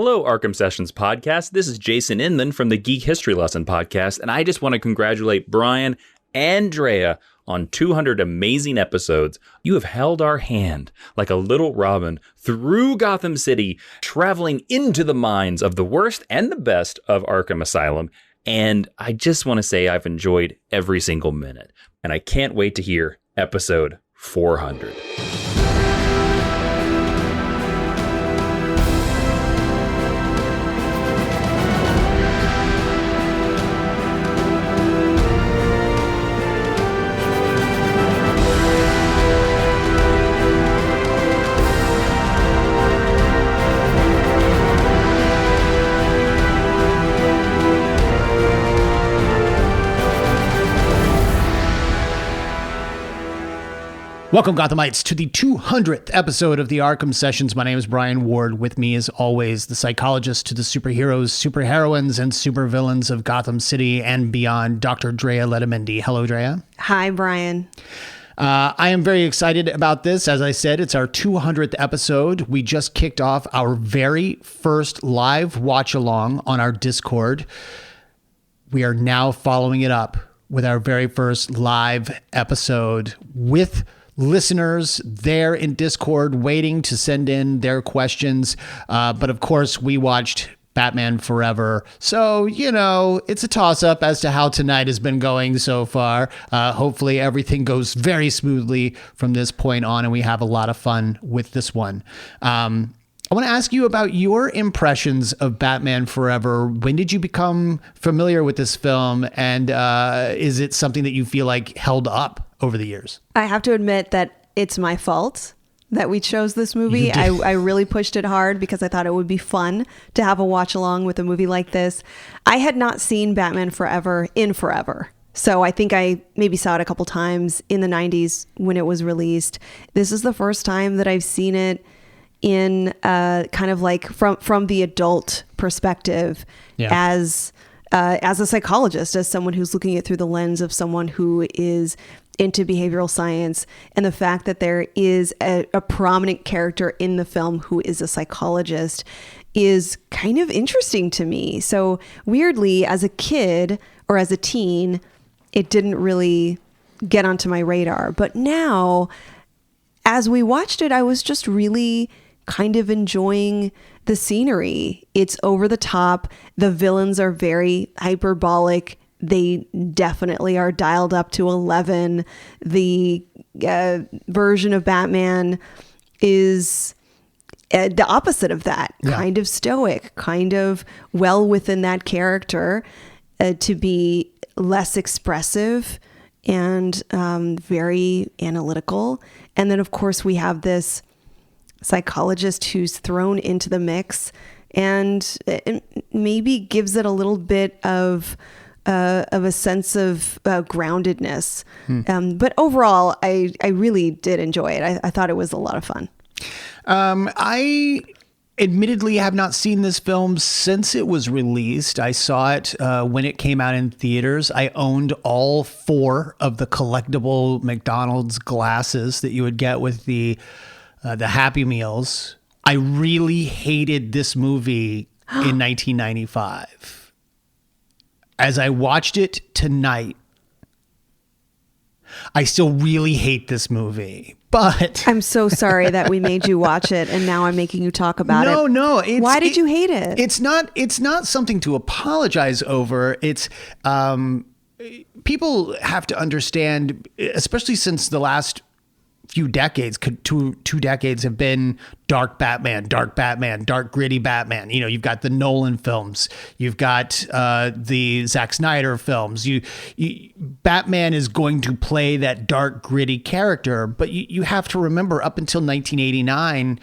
Hello, Arkham Sessions podcast. This is Jason Inman from the Geek History Lesson podcast, and I just want to congratulate Brian and Drea on 200 amazing episodes. You have held our hand like a little robin through Gotham City, traveling into the minds of the worst and the best of Arkham Asylum. And I just want to say I've enjoyed every single minute, and I can't wait to hear episode 400. Welcome, Gothamites, to the 200th episode of the Arkham Sessions. My name is Brian Ward. With me, as always, the psychologist to the superheroes, superheroines, and supervillains of Gotham City and beyond, Dr. Drea Letamendi. Hello, Drea. Hi, Brian. I am very excited about this. As I said, it's our 200th episode. We just kicked off our very first live watch-along on our Discord. We are now following it up with our very first live episode with listeners there in Discord waiting to send in their questions. But of course, we watched Batman Forever. So, you know, it's a toss-up as to how tonight has been going so far. Hopefully everything goes very smoothly from this point on, and we have a lot of fun with this one. I want to ask you about your impressions of Batman Forever. When did you become familiar with this film? And is it something that you feel like held up over the years? I have to admit that it's my fault that we chose this movie. I really pushed it hard because I thought it would be fun to have a watch along with a movie like this. I had not seen Batman Forever in forever. So I think I maybe saw it a couple times in the 90s when it was released. This is the first time that I've seen it in kind of like from the adult perspective, as a psychologist, as someone who's looking at it through the lens of someone who is into behavioral science, and the fact that there is a prominent character in the film who is a psychologist is kind of interesting to me. So weirdly, as a kid or as a teen, it didn't really get onto my radar. But now, as we watched it, I was just really kind of enjoying the scenery. It's over the top. The villains are very hyperbolic. They definitely are dialed up to 11. The version of Batman is the opposite of that, kind of stoic, kind of well within that character, to be less expressive and very analytical. And then, of course, we have this psychologist who's thrown into the mix and it maybe gives it a little bit of a sense of groundedness. But overall, I really did enjoy it. I thought it was a lot of fun. I admittedly have not seen this film since it was released. I saw it when it came out in theaters. I owned all 4 of the collectible McDonald's glasses that you would get with the Happy Meals. I really hated this movie in 1995. As I watched it tonight, I still really hate this movie. But I'm so sorry that we made you watch it and now I'm making you talk about it. No. Why did you hate it? It's not something to apologize over. It's people have to understand, especially since the last few decades, two decades have been dark Batman, dark gritty Batman. You know, you've got the Nolan films, you've got the Zack Snyder films. Batman is going to play that dark, gritty character, but you have to remember, up until 1989,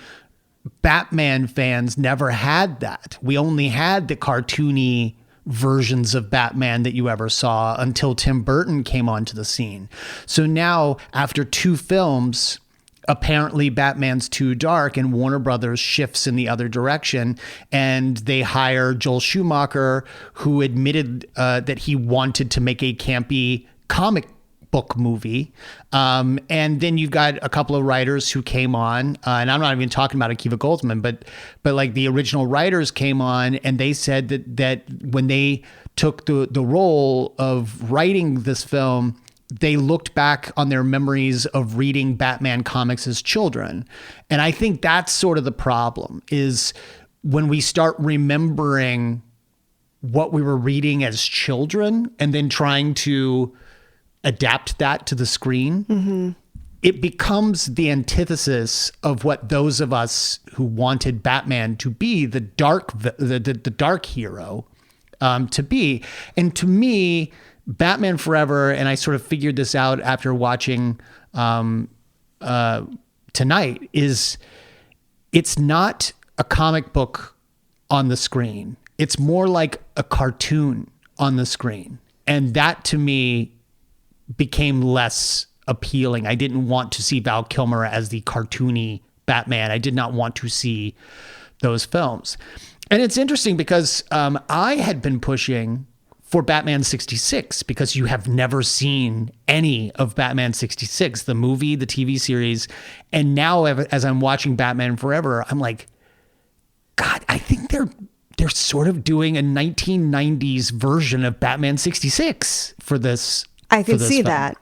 Batman fans never had that. We only had the cartoony versions of Batman that you ever saw until Tim Burton came onto the scene. So now, after 2 films, apparently Batman's too dark and Warner Brothers shifts in the other direction, and they hire Joel Schumacher, who admitted that he wanted to make a campy comic book movie. And then you've got a couple of writers who came on, and I'm not even talking about Akiva Goldsman, but like the original writers came on, and they said that when they took the role of writing this film, they looked back on their memories of reading Batman comics as children. And I think that's sort of the problem, is when we start remembering what we were reading as children and then trying to adapt that to the screen, it becomes the antithesis of what those of us who wanted Batman to be, the dark hero, to be. And to me, Batman Forever, and I sort of figured this out after watching tonight, is it's not a comic book on the screen. It's more like a cartoon on the screen. And that to me became less appealing. I didn't want to see Val Kilmer as the cartoony Batman. I did not want to see those films. And it's interesting because I had been pushing for Batman 66 because you have never seen any of Batman 66, the movie, the TV series. And now as I'm watching Batman Forever, I'm like, God, I think they're sort of doing a 1990s version of Batman 66 for this. I could see film.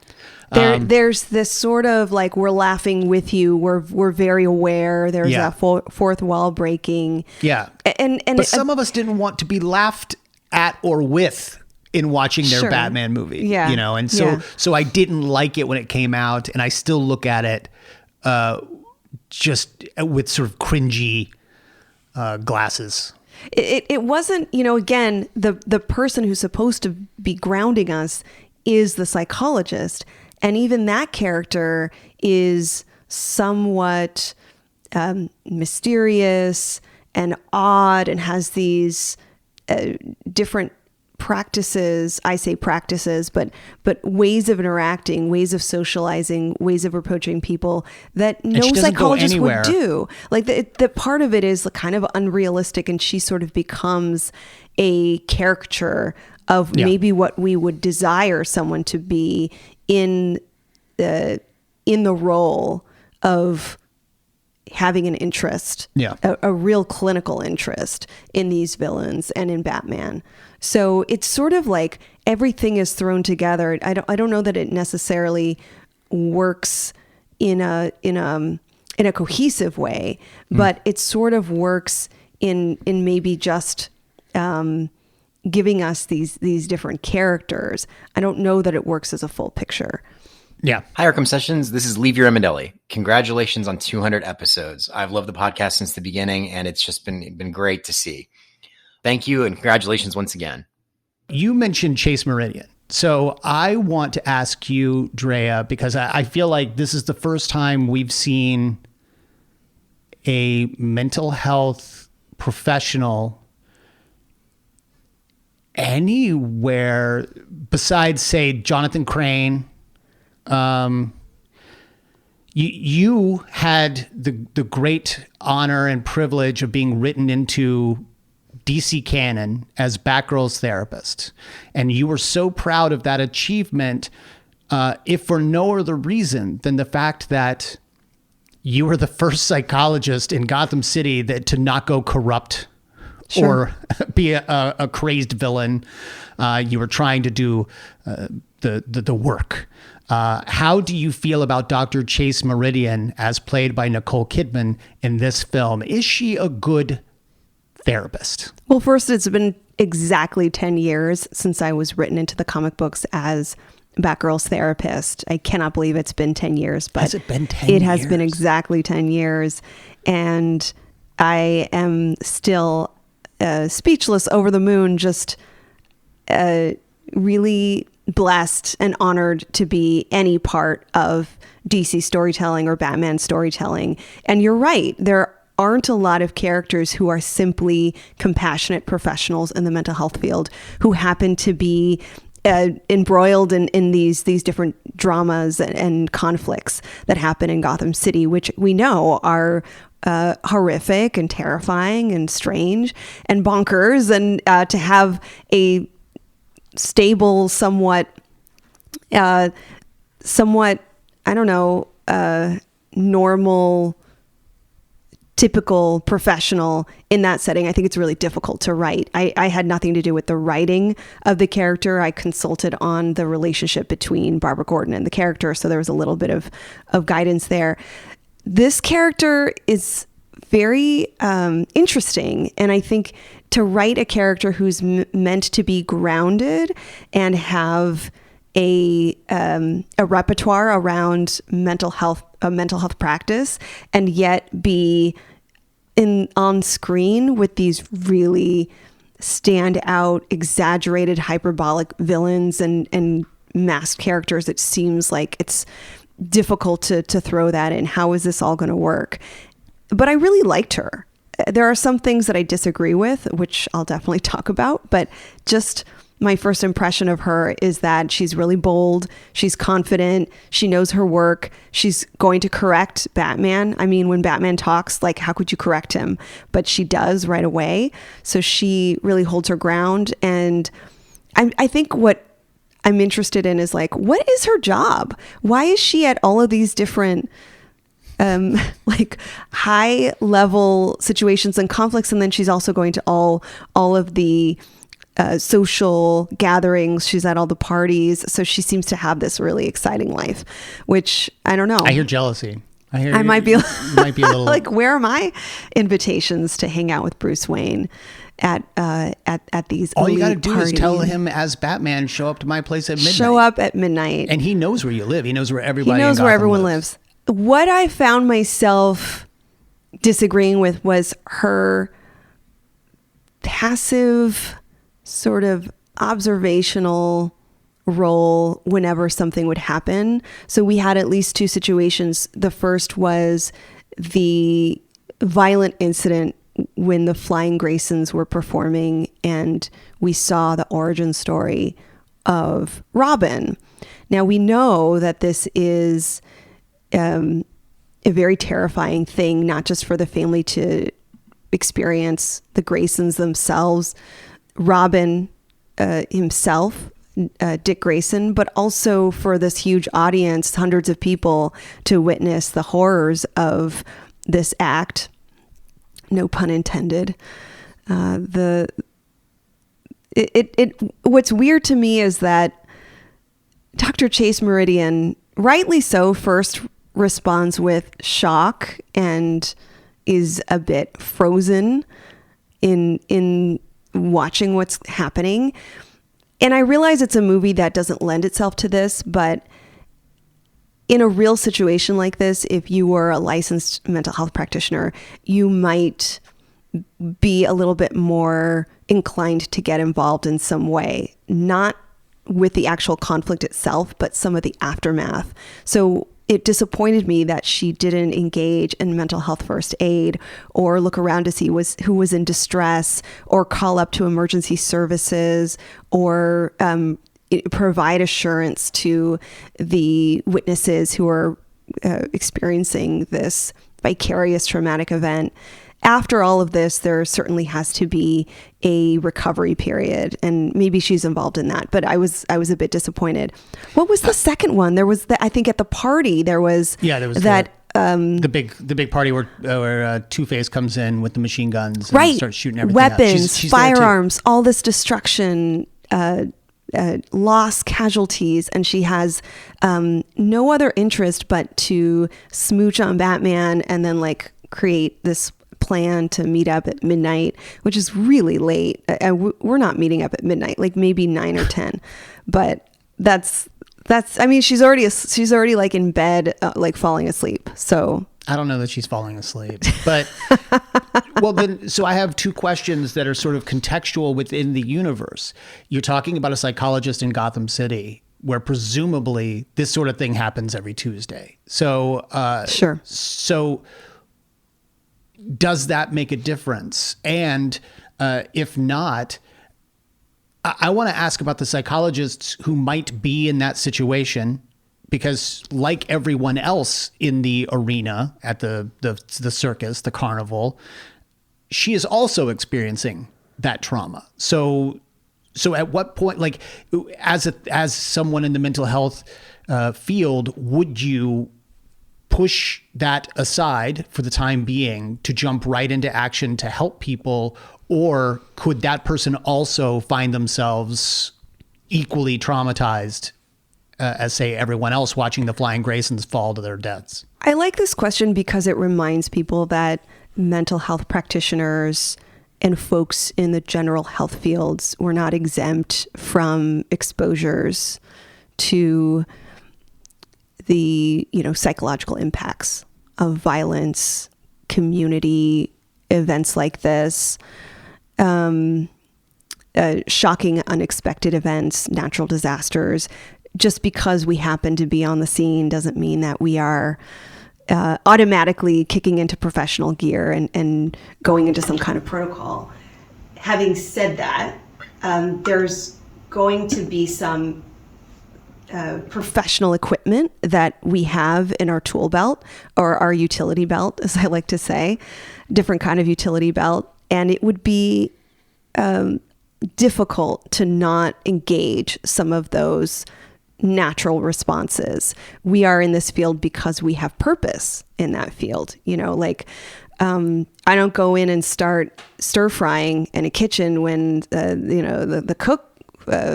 that. There's this sort of like, we're laughing with you. We're very aware. There's that fourth wall breaking. Yeah. But some of us didn't want to be laughed at or with in watching their Batman movie. Yeah. You know, and so I didn't like it when it came out, and I still look at it just with sort of cringy glasses. It wasn't, again, the person who's supposed to be grounding us is the psychologist. And even that character is somewhat mysterious and odd and has these different practices. I say practices, but ways of interacting, ways of socializing, ways of approaching people that no psychologist would do. Like the part of it is kind of unrealistic, and she sort of becomes a caricature of maybe what we would desire someone to be in the role of having an interest, a real clinical interest in these villains and in Batman. So it's sort of like everything is thrown together. I don't know that it necessarily works in a cohesive way, but it sort of works in maybe just giving us these different characters. I don't know that it works as a full picture. Yeah. Hi, Arkham Sessions. This is Leave Your Amendelli. Congratulations on 200 episodes. I've loved the podcast since the beginning, and it's just been great to see. Thank you, and congratulations once again. You mentioned Chase Meridian. So I want to ask you, Drea, because I feel like this is the first time we've seen a mental health professional anywhere besides, say, Jonathan Crane. You had the great honor and privilege of being written into DC canon as Batgirl's therapist. And you were so proud of that achievement, if for no other reason than the fact that you were the first psychologist in Gotham City to not go corrupt or be a crazed villain. You were trying to do the work. How do you feel about Dr. Chase Meridian as played by Nicole Kidman in this film? Is she a good therapist? Well, first, it's been exactly 10 years since I was written into the comic books as Batgirl's therapist. I cannot believe it's been 10 years, but has it been 10 years? It has been exactly 10 years. And I am still speechless, over the moon, just really blessed and honored to be any part of DC storytelling or Batman storytelling. And you're right, there aren't a lot of characters who are simply compassionate professionals in the mental health field who happen to be embroiled in these different dramas and conflicts that happen in Gotham City, which we know are horrific and terrifying and strange and bonkers. And to have a stable, somewhat somewhat, I don't know, normal, typical professional in that setting, I think it's really difficult to write. I had nothing to do with the writing of the character. I consulted on the relationship between Barbara Gordon and the character, so there was a little bit of guidance there. This character is very interesting, and I think to write a character who's meant to be grounded and have a repertoire around mental health practice, and yet be on screen with these really stand out, exaggerated, hyperbolic villains and masked characters, it seems like it's difficult to throw that in. How is this all going to work? But I really liked her. There are some things that I disagree with, which I'll definitely talk about, but just my first impression of her is that she's really bold. She's confident. She knows her work. She's going to correct Batman. I mean, when Batman talks, like, how could you correct him? But she does right away. So she really holds her ground. And I think what I'm interested in is, like, what is her job? Why is she at all of these different like high level situations and conflicts? And then she's also going to all of the social gatherings. She's at all the parties. So she seems to have this really exciting life, which I don't know. I hear jealousy. I might be might be a little like, where are my invitations to hang out with Bruce Wayne at these all you got to do parties? is tell him as Batman, show up to my place at midnight. Show up at midnight. And he knows where you live. He knows where everybody He knows in where Gotham everyone lives. What I found myself disagreeing with was her passive, sort of observational role whenever something would happen. So we had at least two situations. The first was the violent incident when the Flying Graysons were performing, and we saw the origin story of Robin. Now we know that this is a very terrifying thing, not just for the family to experience, the Graysons themselves, Robin himself, Dick Grayson, but also for this huge audience, hundreds of people, to witness the horrors of this act. No pun intended. What's weird to me is that Dr. Chase Meridian, rightly so, first responds with shock and is a bit frozen in watching what's happening. And I realize it's a movie that doesn't lend itself to this, but in a real situation like this, if you were a licensed mental health practitioner, you might be a little bit more inclined to get involved in some way, not with the actual conflict itself, but some of the aftermath. So it disappointed me that she didn't engage in mental health first aid, or look around to see who was in distress, or call up to emergency services, or provide assurance to the witnesses who are experiencing this vicarious traumatic event. After all of this, there certainly has to be a recovery period, and maybe she's involved in that. But I was a bit disappointed. What was the second one? There was I think at the party there was that the big party where Two-Face comes in with the machine guns and right, starts shooting everything weapons, she's firearms, all this destruction, lost casualties, and she has no other interest but to smooch on Batman and then like create this plan to meet up at midnight, which is really late. We're not meeting up at midnight, like maybe 9 or 10, but that's I mean, she's already like in bed, like falling asleep. So I don't know that she's falling asleep, but well, then, so I have two questions that are sort of contextual within the universe. You're talking about a psychologist in Gotham City, where presumably this sort of thing happens every Tuesday. So sure. So does that make a difference? And if not, I want to ask about the psychologists who might be in that situation, because like everyone else in the arena at the circus, the carnival, she is also experiencing that trauma. So So at what point, like as someone in the mental health field, would you push that aside for the time being to jump right into action to help people? Or could that person also find themselves equally traumatized as, say, everyone else watching the Flying Graysons fall to their deaths? I like this question because it reminds people that mental health practitioners and folks in the general health fields were not exempt from exposures to the, psychological impacts of violence, community events like this, shocking, unexpected events, natural disasters. Just because we happen to be on the scene doesn't mean that we are automatically kicking into professional gear and going into some kind of protocol. Having said that, there's going to be some professional equipment that we have in our tool belt, or our utility belt, as I like to say, different kind of utility belt. And it would be difficult to not engage some of those natural responses. We are in this field because we have purpose in that field. I don't go in and start stir frying in a kitchen when the cook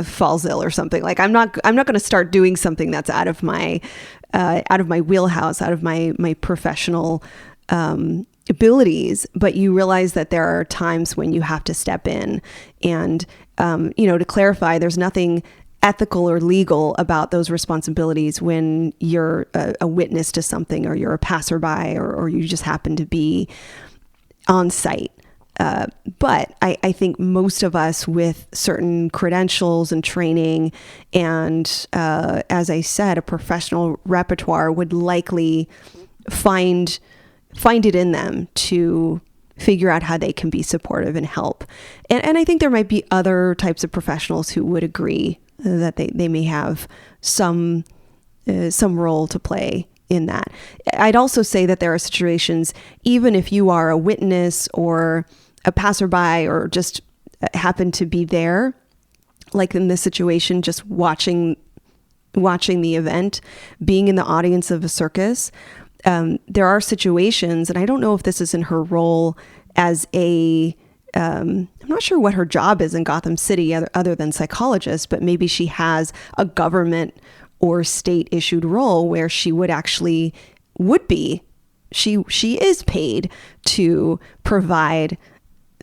falls ill or something. Like I'm not going to start doing something that's out of my wheelhouse, out of my professional abilities. But you realize that there are times when you have to step in, and to clarify, there's nothing ethical or legal about those responsibilities when you're a witness to something, or you're a passerby, or you just happen to be on site. But I think most of us with certain credentials and training and, as I said, a professional repertoire would likely find it in them to figure out how they can be supportive and help. And I think there might be other types of professionals who would agree that they may have some role to play in that. I'd also say that there are situations, even if you are a witness or a passerby or just happen to be there, like in this situation, just watching the event, being in the audience of a circus. There are situations, and I don't know if this is in her role as I'm not sure what her job is in Gotham City other than psychologist, but maybe she has a government or state issued role where she is paid to provide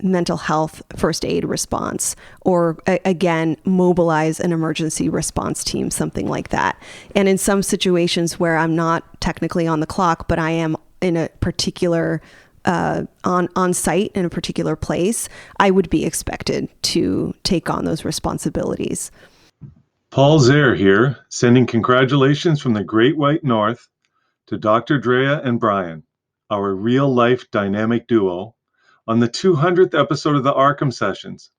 mental health first aid response, or again, mobilize an emergency response team, something like that. And in some situations where I'm not technically on the clock, but I am in a particular on site in a particular place, I would be expected to take on those responsibilities. Paul Zare here, sending congratulations from the Great White North to Dr. Drea and Brian, our real-life dynamic duo, on the 200th episode of the Arkham Sessions.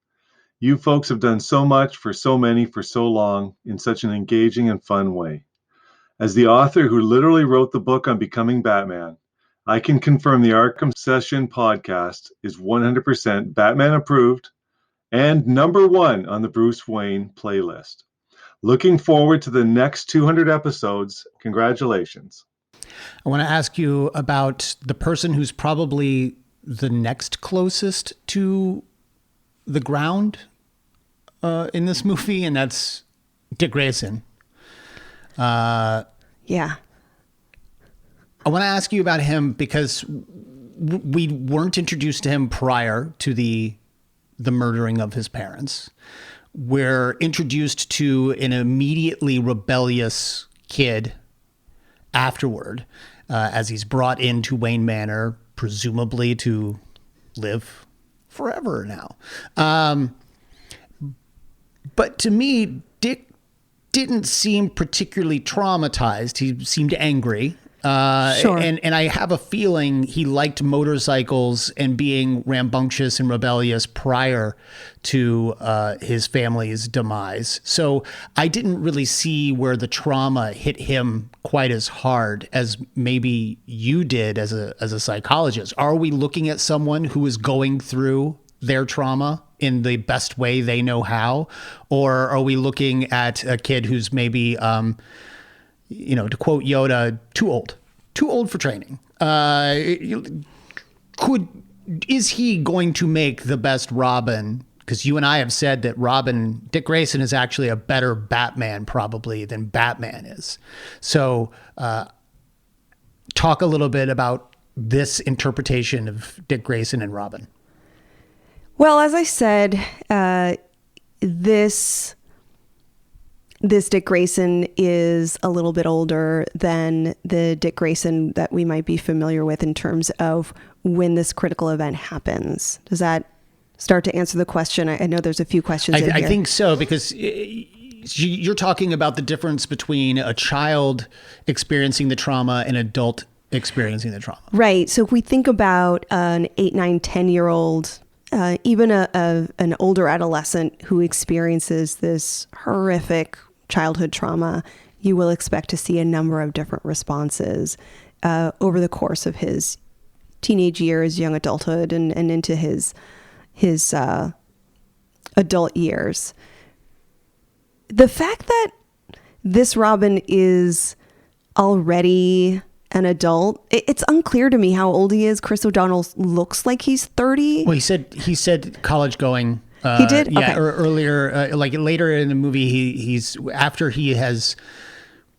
You folks have done so much for so many for so long in such an engaging and fun way. As the author who literally wrote the book on becoming Batman, I can confirm the Arkham Session podcast is 100% Batman approved and #1 on the Bruce Wayne playlist. Looking forward to the next 200 episodes. Congratulations. I want to ask you about the person who's probably the next closest to the ground in this movie, and that's Dick Grayson. Yeah. I want to ask you about him because we weren't introduced to him prior to the murdering of his parents. We're introduced to an immediately rebellious kid afterward, as he's brought into Wayne Manor, presumably to live forever now. But to me, Dick didn't seem particularly traumatized. He seemed angry. Sure. And I have a feeling he liked motorcycles and being rambunctious and rebellious prior to his family's demise. So I didn't really see where the trauma hit him quite as hard as maybe you did as a psychologist. Are we looking at someone who is going through their trauma in the best way they know how? Or are we looking at a kid who's maybe, to quote Yoda, too old for training? Is he going to make the best Robin? Because you and I have said that Dick Grayson is actually a better Batman probably than Batman is. So talk a little bit about this interpretation of Dick Grayson and Robin. Well, as I said, this Dick Grayson is a little bit older than the Dick Grayson that we might be familiar with in terms of when this critical event happens. Does that start to answer the question? I know there's a few questions in here. I think so, because you're talking about the difference between a child experiencing the trauma and an adult experiencing the trauma. Right. So if we think about an 8, 9, 10-year-old, even an older adolescent who experiences this horrific childhood trauma, you will expect to see a number of different responses over the course of his teenage years, young adulthood, and into his adult years. The fact that this Robin is already an adult, it's unclear to me how old he is. Chris O'Donnell looks like he's 30. Well, he said college going. He did? Yeah, Okay. or earlier, like later in the movie, he's after he has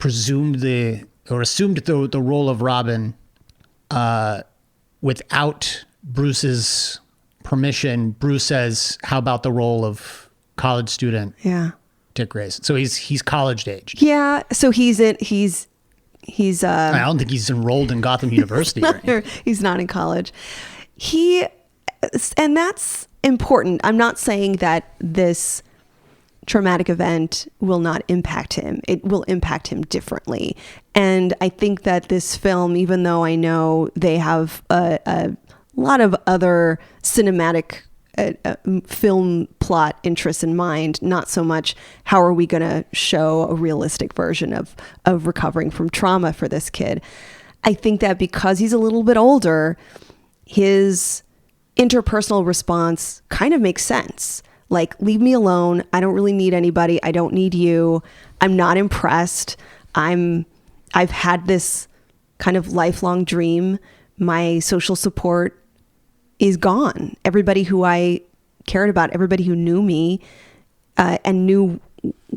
assumed the role of Robin without Bruce's permission. Bruce says, "How about the role of college student?" Yeah. Dick Grayson. So he's college aged. Yeah. So he's I don't think he's enrolled in Gotham University. he's not in college. And that's important. I'm not saying that this traumatic event will not impact him. It will impact him differently. And I think that this film, even though I know they have a lot of other cinematic film plot interests in mind, not so much how are we going to show a realistic version of recovering from trauma for this kid. I think that because he's a little bit older, his interpersonal response kind of makes sense. Like, leave me alone. I don't really need anybody. I don't need you. I'm not impressed. I've had this kind of lifelong dream. My social support is gone. Everybody who I cared about, everybody who knew me and knew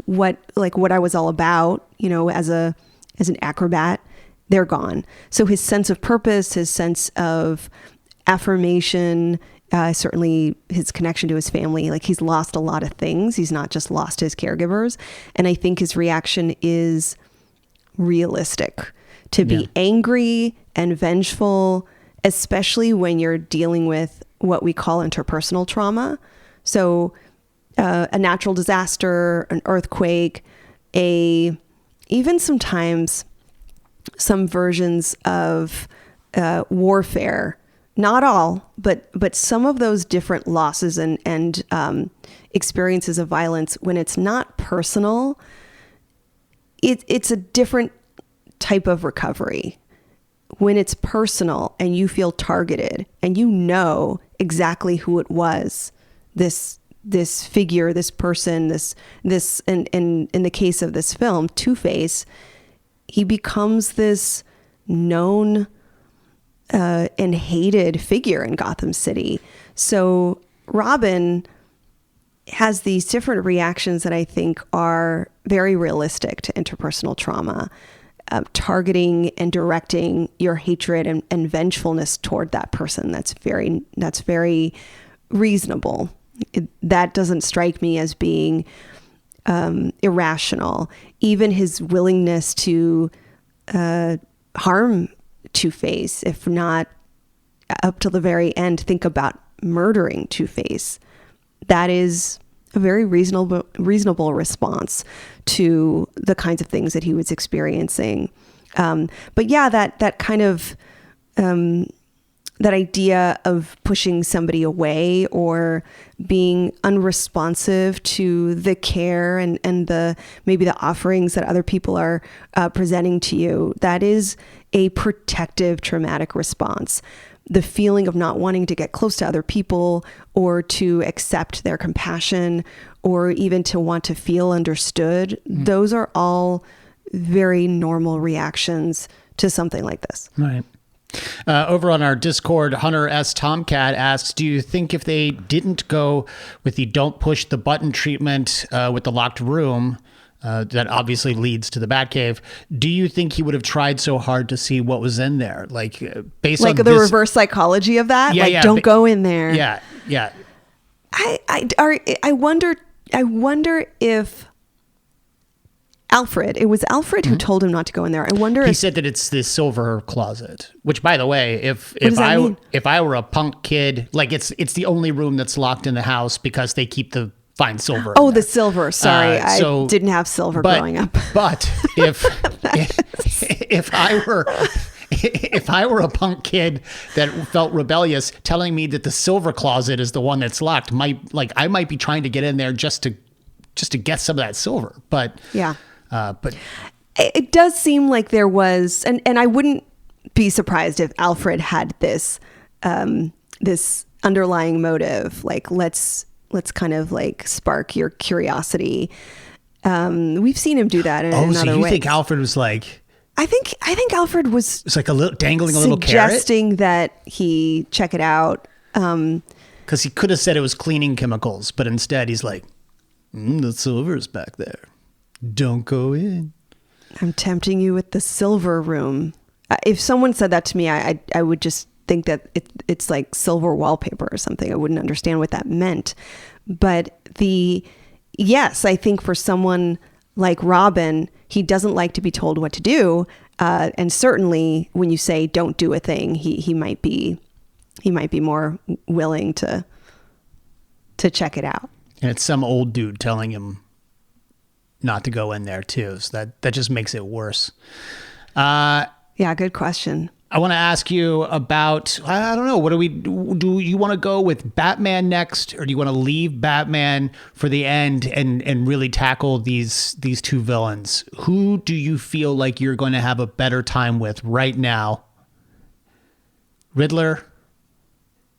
what I was all about, as an acrobat, they're gone. So his sense of purpose, his sense of affirmation, certainly his connection to his family, like he's lost a lot of things. He's not just lost his caregivers. And I think his reaction is realistic. To be angry and vengeful, especially when you're dealing with what we call interpersonal trauma. So a natural disaster, an earthquake, even sometimes some versions of warfare. Not all, but some of those different losses and experiences of violence, when it's not personal, it's a different type of recovery. When it's personal and you feel targeted and you know exactly who it was, this figure, this person, this in the case of this film, Two-Face, he becomes this known and hated figure in Gotham City. So Robin has these different reactions that I think are very realistic to interpersonal trauma, targeting and directing your hatred and vengefulness toward that person. That's very reasonable. That doesn't strike me as being irrational. Even his willingness to harm Two-Face, if not up till the very end, think about murdering Two-Face. That is a very reasonable response to the kinds of things that he was experiencing. But yeah, that kind of that idea of pushing somebody away or being unresponsive to the care and the maybe the offerings that other people are presenting to you, that is a protective traumatic response. the feeling of not wanting to get close to other people or to accept their compassion or even to want to feel understood. Those are all very normal reactions to something like this. Right. Over on our Discord, Hunter S. Tomcat asks, do you think if they didn't go with the don't push the button treatment with the locked room, that obviously leads to the Batcave, do you think he would have tried so hard to see what was in there? Like, based like on the this, reverse psychology of that? Yeah, like, yeah, don't go in there. Yeah, yeah. I wonder if Alfred, it was Alfred who told him not to go in there. I wonder He if said that it's the silver closet, which, by the way, if does that mean? if I were a punk kid, like it's the only room that's locked in the house because they keep the fine silver. Oh, in the there. silver. Sorry, So- I didn't have silver growing up. But if I were a punk kid that felt rebellious, telling me that the silver closet is the one that's locked, I might be trying to get in there just to get some of that silver. But Yeah. but It does seem like there was, and I wouldn't be surprised if Alfred had this this underlying motive, like let's kind of like spark your curiosity. We've seen him do that in so other you ways. think Alfred was like, I think Alfred was it's like a little dangling a little carrot? suggesting that he check it out. Because he could have said it was cleaning chemicals, but instead he's like, the silver's back there. Don't go in. I'm tempting you with the silver room. If someone said that to me, I would just think that it's like silver wallpaper or something. I wouldn't understand what that meant. But yes, I think for someone like Robin, he doesn't like to be told what to do. And certainly when you say don't do a thing, he might be more willing to check it out. And it's some old dude telling him not to go in there too. So that just makes it worse. Yeah, good question. I want to ask you about, I don't know, do you want to go with Batman next, or do you want to leave Batman for the end and really tackle these two villains? Who do you feel like you're going to have a better time with right now? Riddler,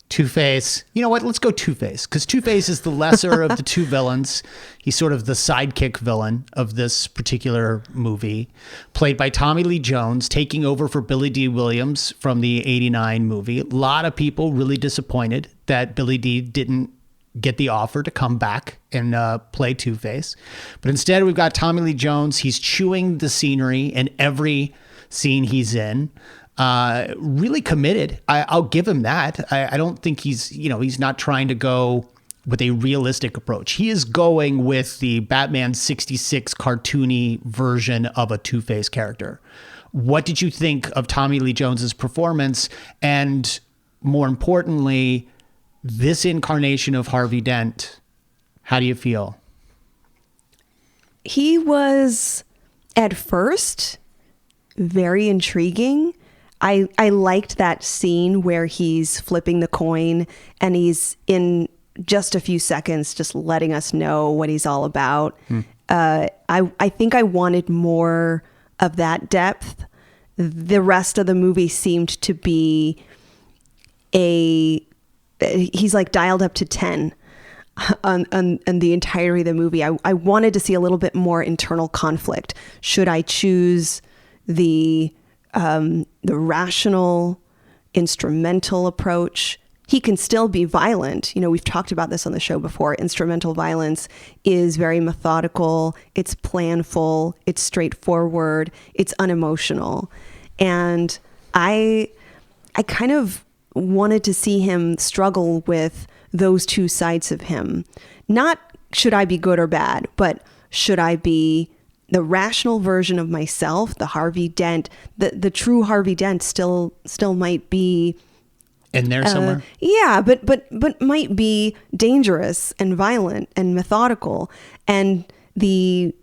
Two-Face. You know what? Let's go Two-Face, because Two-Face is the lesser of the two villains. He's sort of the sidekick villain of this particular movie, played by Tommy Lee Jones, taking over for Billy Dee Williams from the '89 movie. A lot of people really disappointed that Billy Dee didn't get the offer to come back and play Two-Face. But instead, we've got Tommy Lee Jones. He's chewing the scenery in every scene he's in. Really committed. I'll give him that. I don't think he's not trying to go with a realistic approach. He is going with the Batman 66 cartoony version of a Two-Face character. What did you think of Tommy Lee Jones's performance? And more importantly, this incarnation of Harvey Dent, how do you feel? He was at first very intriguing. I liked that scene where he's flipping the coin and he's in just a few seconds just letting us know what he's all about. I think I wanted more of that depth. The rest of the movie seemed to be he's like dialed up to 10 on the entirety of the movie. I wanted to see a little bit more internal conflict. Should I choose the rational, instrumental approach? He can still be violent. We've talked about this on the show before. Instrumental violence is very methodical. It's planful. It's straightforward. It's unemotional. And I kind of wanted to see him struggle with those two sides of him. Not should I be good or bad, but should I be the rational version of myself, the Harvey Dent, the true Harvey Dent still might be in there somewhere. Yeah, but might be dangerous and violent and methodical. And the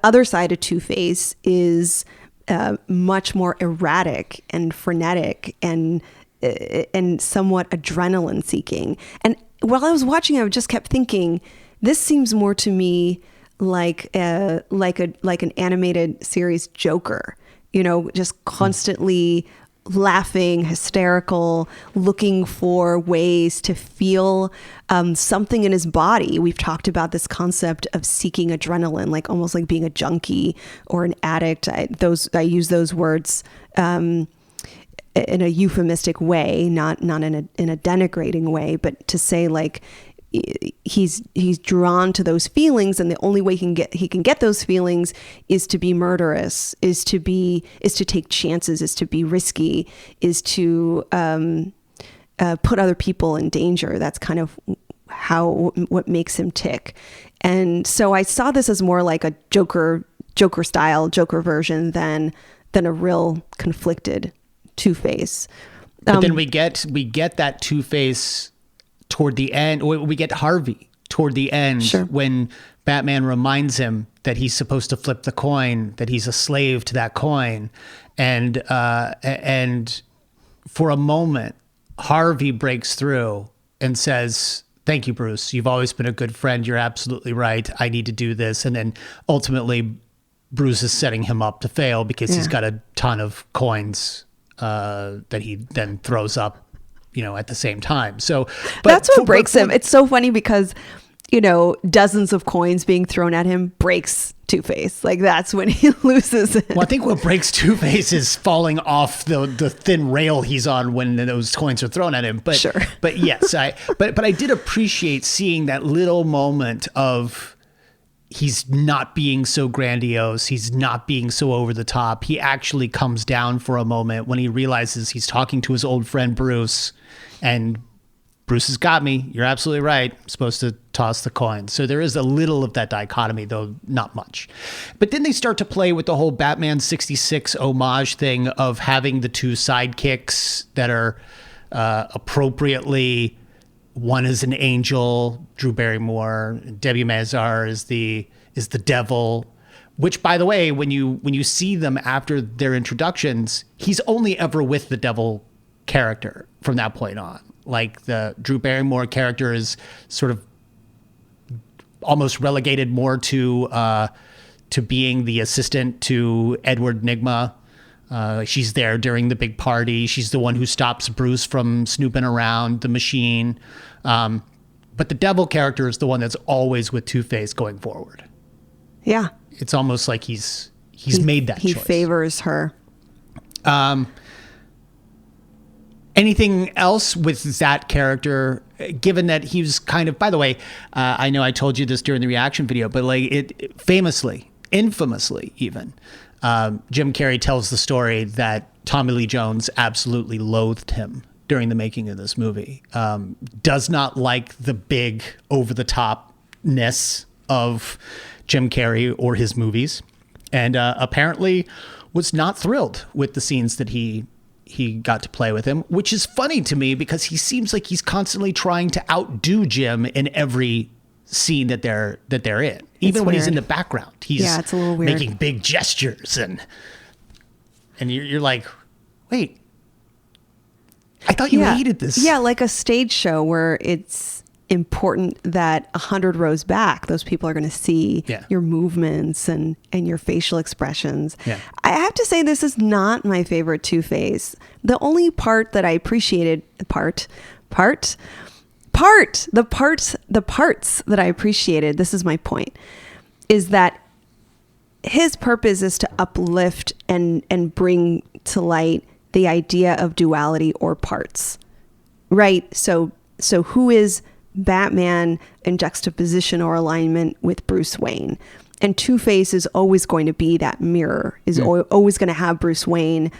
other side of Two-Face is much more erratic and frenetic and somewhat adrenaline seeking. And while I was watching, I just kept thinking, this seems more to me like an animated series Joker, just constantly laughing, hysterical, looking for ways to feel something in his body. We've talked about this concept of seeking adrenaline, like almost like being a junkie or an addict. I use those words in a euphemistic way, not in a denigrating way, but to say like he's drawn to those feelings, and the only way he can get those feelings is to be murderous, is to take chances, is to be risky, is to put other people in danger. That's kind of what makes him tick. And so I saw this as more like a Joker version than a real conflicted Two-Face. But then we get that Two-Face toward the end. We get Harvey toward the end, sure, when Batman reminds him that he's supposed to flip the coin, that he's a slave to that coin. And for a moment, Harvey breaks through and says, "Thank you, Bruce. You've always been a good friend. You're absolutely right. I need to do this." And then ultimately, Bruce is setting him up to fail because he's got a ton of coins that he then throws up, at the same time. So that's what breaks him. It's so funny because, dozens of coins being thrown at him breaks Two-Face. Like that's when he loses it. Well, I think what breaks Two-Face is falling off the thin rail he's on when those coins are thrown at him. But sure. But yes, but I did appreciate seeing that little moment of he's not being so grandiose. He's not being so over the top. He actually comes down for a moment when he realizes he's talking to his old friend Bruce, and Bruce has got me. You're absolutely right. I'm supposed to toss the coin. So there is a little of that dichotomy, though not much. But then they start to play with the whole Batman 66 homage thing of having the two sidekicks that are appropriately, one is an angel, Drew Barrymore, Debbie Mazar is the devil, which, by the way, when you see them after their introductions, he's only ever with the devil character from that point on. Like the Drew Barrymore character is sort of almost relegated more to being the assistant to Edward Nygma. She's there during the big party. She's the one who stops Bruce from snooping around the machine. But the devil character is the one that's always with Two-Face going forward. Yeah. It's almost like he's made that choice. He favors her. Anything else with that character, given that he was kind of, by the way, I know I told you this during the reaction video, but like it famously, infamously even, Jim Carrey tells the story that Tommy Lee Jones absolutely loathed him during the making of this movie. Does not like the big over-the-topness of Jim Carrey or his movies, and apparently was not thrilled with the scenes that he got to play with him, which is funny to me because he seems like he's constantly trying to outdo Jim in every scene that they're in. Even when he's in the background, he's it's a little weird, making big gestures and you're like, wait, I thought you hated this. Yeah, like a stage show where it's important that 100 rows back, those people are going to see your movements and your facial expressions. Yeah. I have to say, this is not my favorite Two-Face. The only part that I appreciated, the parts that I appreciated, this is my point, is that his purpose is to uplift and bring to light the idea of duality or parts, right? So who is Batman in juxtaposition or alignment with Bruce Wayne? And Two-Face is always going to be that mirror, is always going to have Bruce Wayne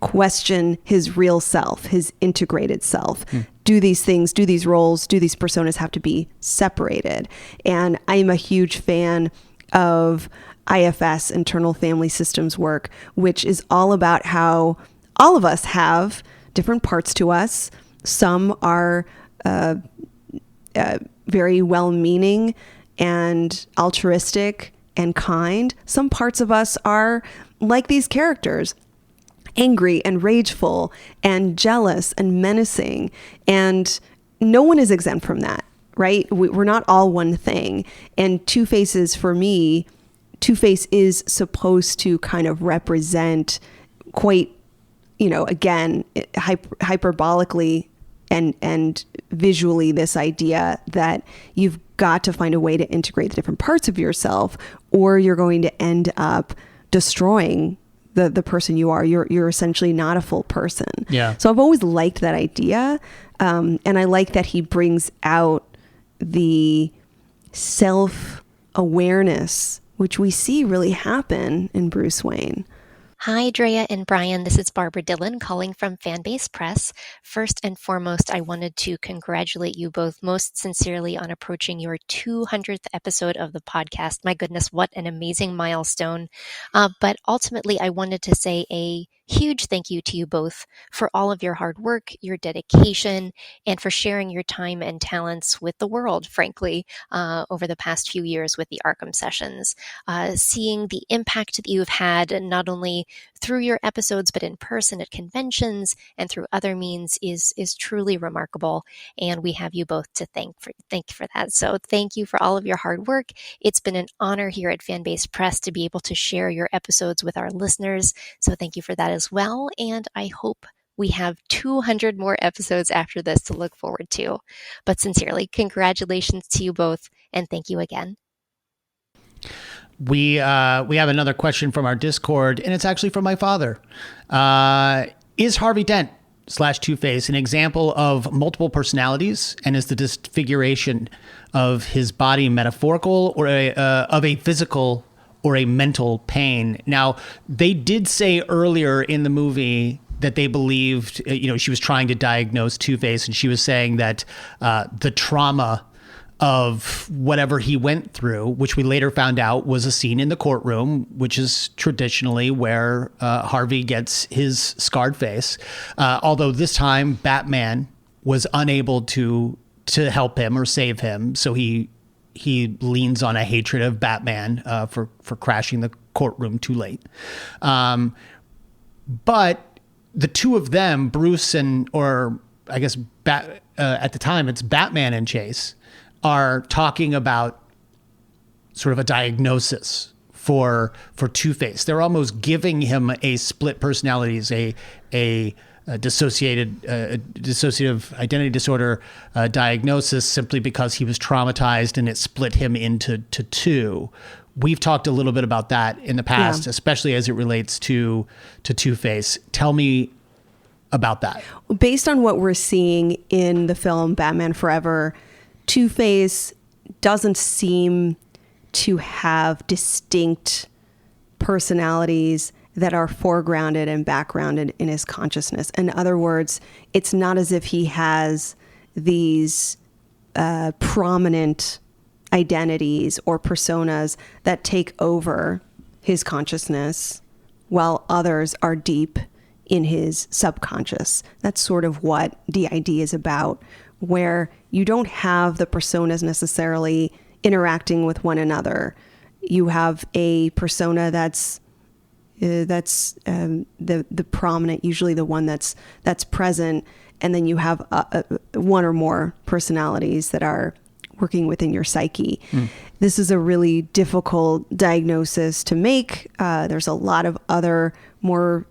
question his real self, his integrated self. Do these things, do these roles, do these personas have to be separated? And I'm a huge fan of IFS, Internal Family Systems work, which is all about how all of us have different parts to us. Some are very well-meaning and altruistic and kind. Some parts of us are like these characters, angry and rageful and jealous and menacing. And no one is exempt from that, right? We're not all one thing. And Two-Face, for me, Two-Face is supposed to kind of represent quite again, hyperbolically and visually, this idea that you've got to find a way to integrate the different parts of yourself, or you're going to end up destroying the person you are. You're essentially not a full person. Yeah. So I've always liked that idea. And I like that he brings out the self-awareness, which we see really happen in Bruce Wayne. Hi, Drea and Brian. This is Barbara Dillon calling from Fanbase Press. First and foremost, I wanted to congratulate you both most sincerely on approaching your 200th episode of the podcast. My goodness, what an amazing milestone. But ultimately, I wanted to say a huge thank you to you both for all of your hard work, your dedication, and for sharing your time and talents with the world, frankly, over the past few years with the Arkham sessions. Seeing the impact that you've had, not only through your episodes, but in person at conventions and through other means is truly remarkable. And we have you both to thank for that. So thank you for all of your hard work. It's been an honor here at Fanbase Press to be able to share your episodes with our listeners. So thank you for that as well. And I hope we have 200 more episodes after this to look forward to. But sincerely, congratulations to you both. And thank you again. We have another question from our Discord, and it's actually from my father. Is Harvey Dent / Two-Face an example of multiple personalities, and is the disfiguration of his body metaphorical or of a physical or a mental pain? Now, they did say earlier in the movie that they believed, she was trying to diagnose Two-Face, and she was saying that the trauma of whatever he went through, which we later found out was a scene in the courtroom, which is traditionally where Harvey gets his scarred face. Although this time Batman was unable to help him or save him, so he leans on a hatred of Batman for crashing the courtroom too late. But the two of them, Bruce at the time it's Batman and Chase, are talking about sort of a diagnosis for Two-Face. They're almost giving him a split personalities, a dissociative identity disorder diagnosis, simply because he was traumatized and it split him into two. We've talked a little bit about that in the past, especially as it relates to Two-Face. Tell me about that. Based on what we're seeing in the film Batman Forever, Two-Face doesn't seem to have distinct personalities that are foregrounded and backgrounded in his consciousness. In other words, it's not as if he has these prominent identities or personas that take over his consciousness while others are deep in his subconscious. That's sort of what DID is about, where you don't have the personas necessarily interacting with one another. You have a persona that's the prominent, usually the one that's present, and then you have one or more personalities that are working within your psyche. This is a really difficult diagnosis to make. There's a lot of other more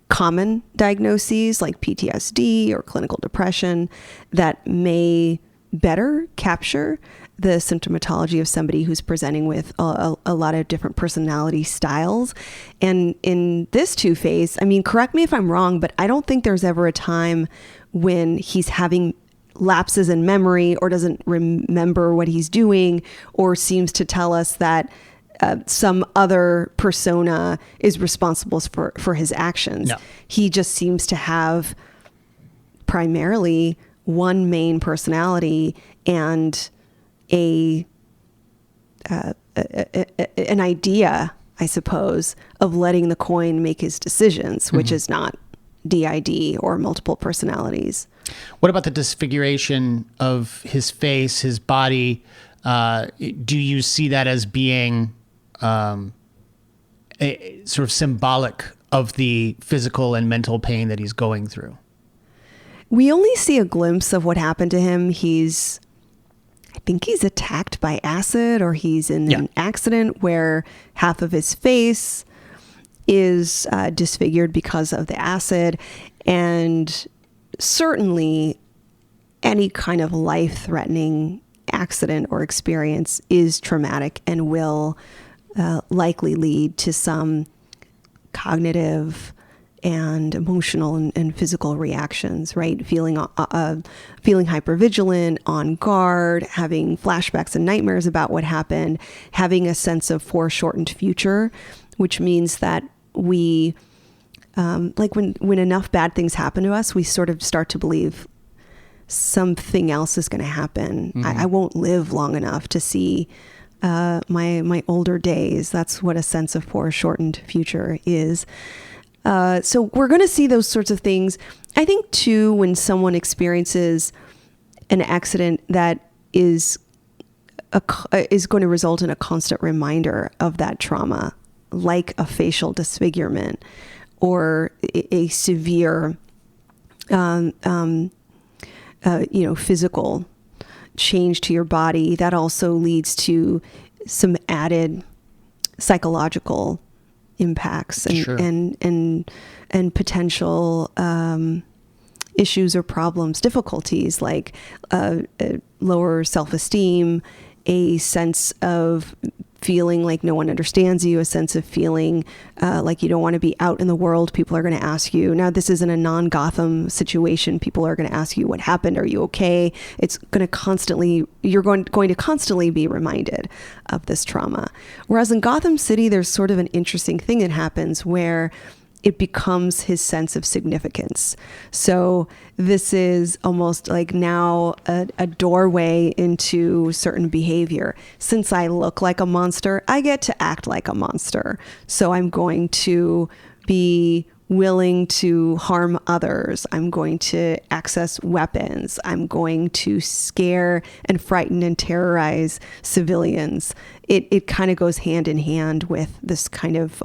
common diagnoses like PTSD or clinical depression that may better capture the symptomatology of somebody who's presenting with a lot of different personality styles. And in this Two-Face, I mean, correct me if I'm wrong, but I don't think there's ever a time when he's having lapses in memory or doesn't remember what he's doing, or seems to tell us that some other persona is responsible for his actions. No. He just seems to have primarily one main personality and an idea, I suppose, of letting the coin make his decisions, which is not DID or multiple personalities. What about the disfiguration of his face, his body? Do you see that as being a sort of symbolic of the physical and mental pain that he's going through? We only see a glimpse of what happened to him. I think he's attacked by acid, or he's in an accident where half of his face is disfigured because of the acid. And certainly any kind of life-threatening accident or experience is traumatic and will likely lead to some cognitive and emotional and physical reactions, right? Feeling hypervigilant, on guard, having flashbacks and nightmares about what happened, having a sense of foreshortened future, which means that we, like when enough bad things happen to us, we sort of start to believe something else is going to happen. I won't live long enough to see my older days. That's what a sense of foreshortened future is. So we're going to see those sorts of things. I think too, when someone experiences an accident that is going to result in a constant reminder of that trauma, like a facial disfigurement or a severe, physical change to your body, that also leads to some added psychological impacts and potential issues or problems, difficulties like lower self-esteem, a sense of feeling like no one understands you, a sense of feeling like you don't want to be out in the world. People are going to ask you, now this isn't a non-Gotham situation, people are going to ask you what happened, are you okay? It's going to constantly, you're going to constantly be reminded of this trauma. Whereas in Gotham City, there's sort of an interesting thing that happens where it becomes his sense of significance. So this is almost like now a doorway into certain behavior. Since I look like a monster, I get to act like a monster. So I'm going to be willing to harm others. I'm going to access weapons. I'm going to scare and frighten and terrorize civilians. It kind of goes hand in hand with this kind of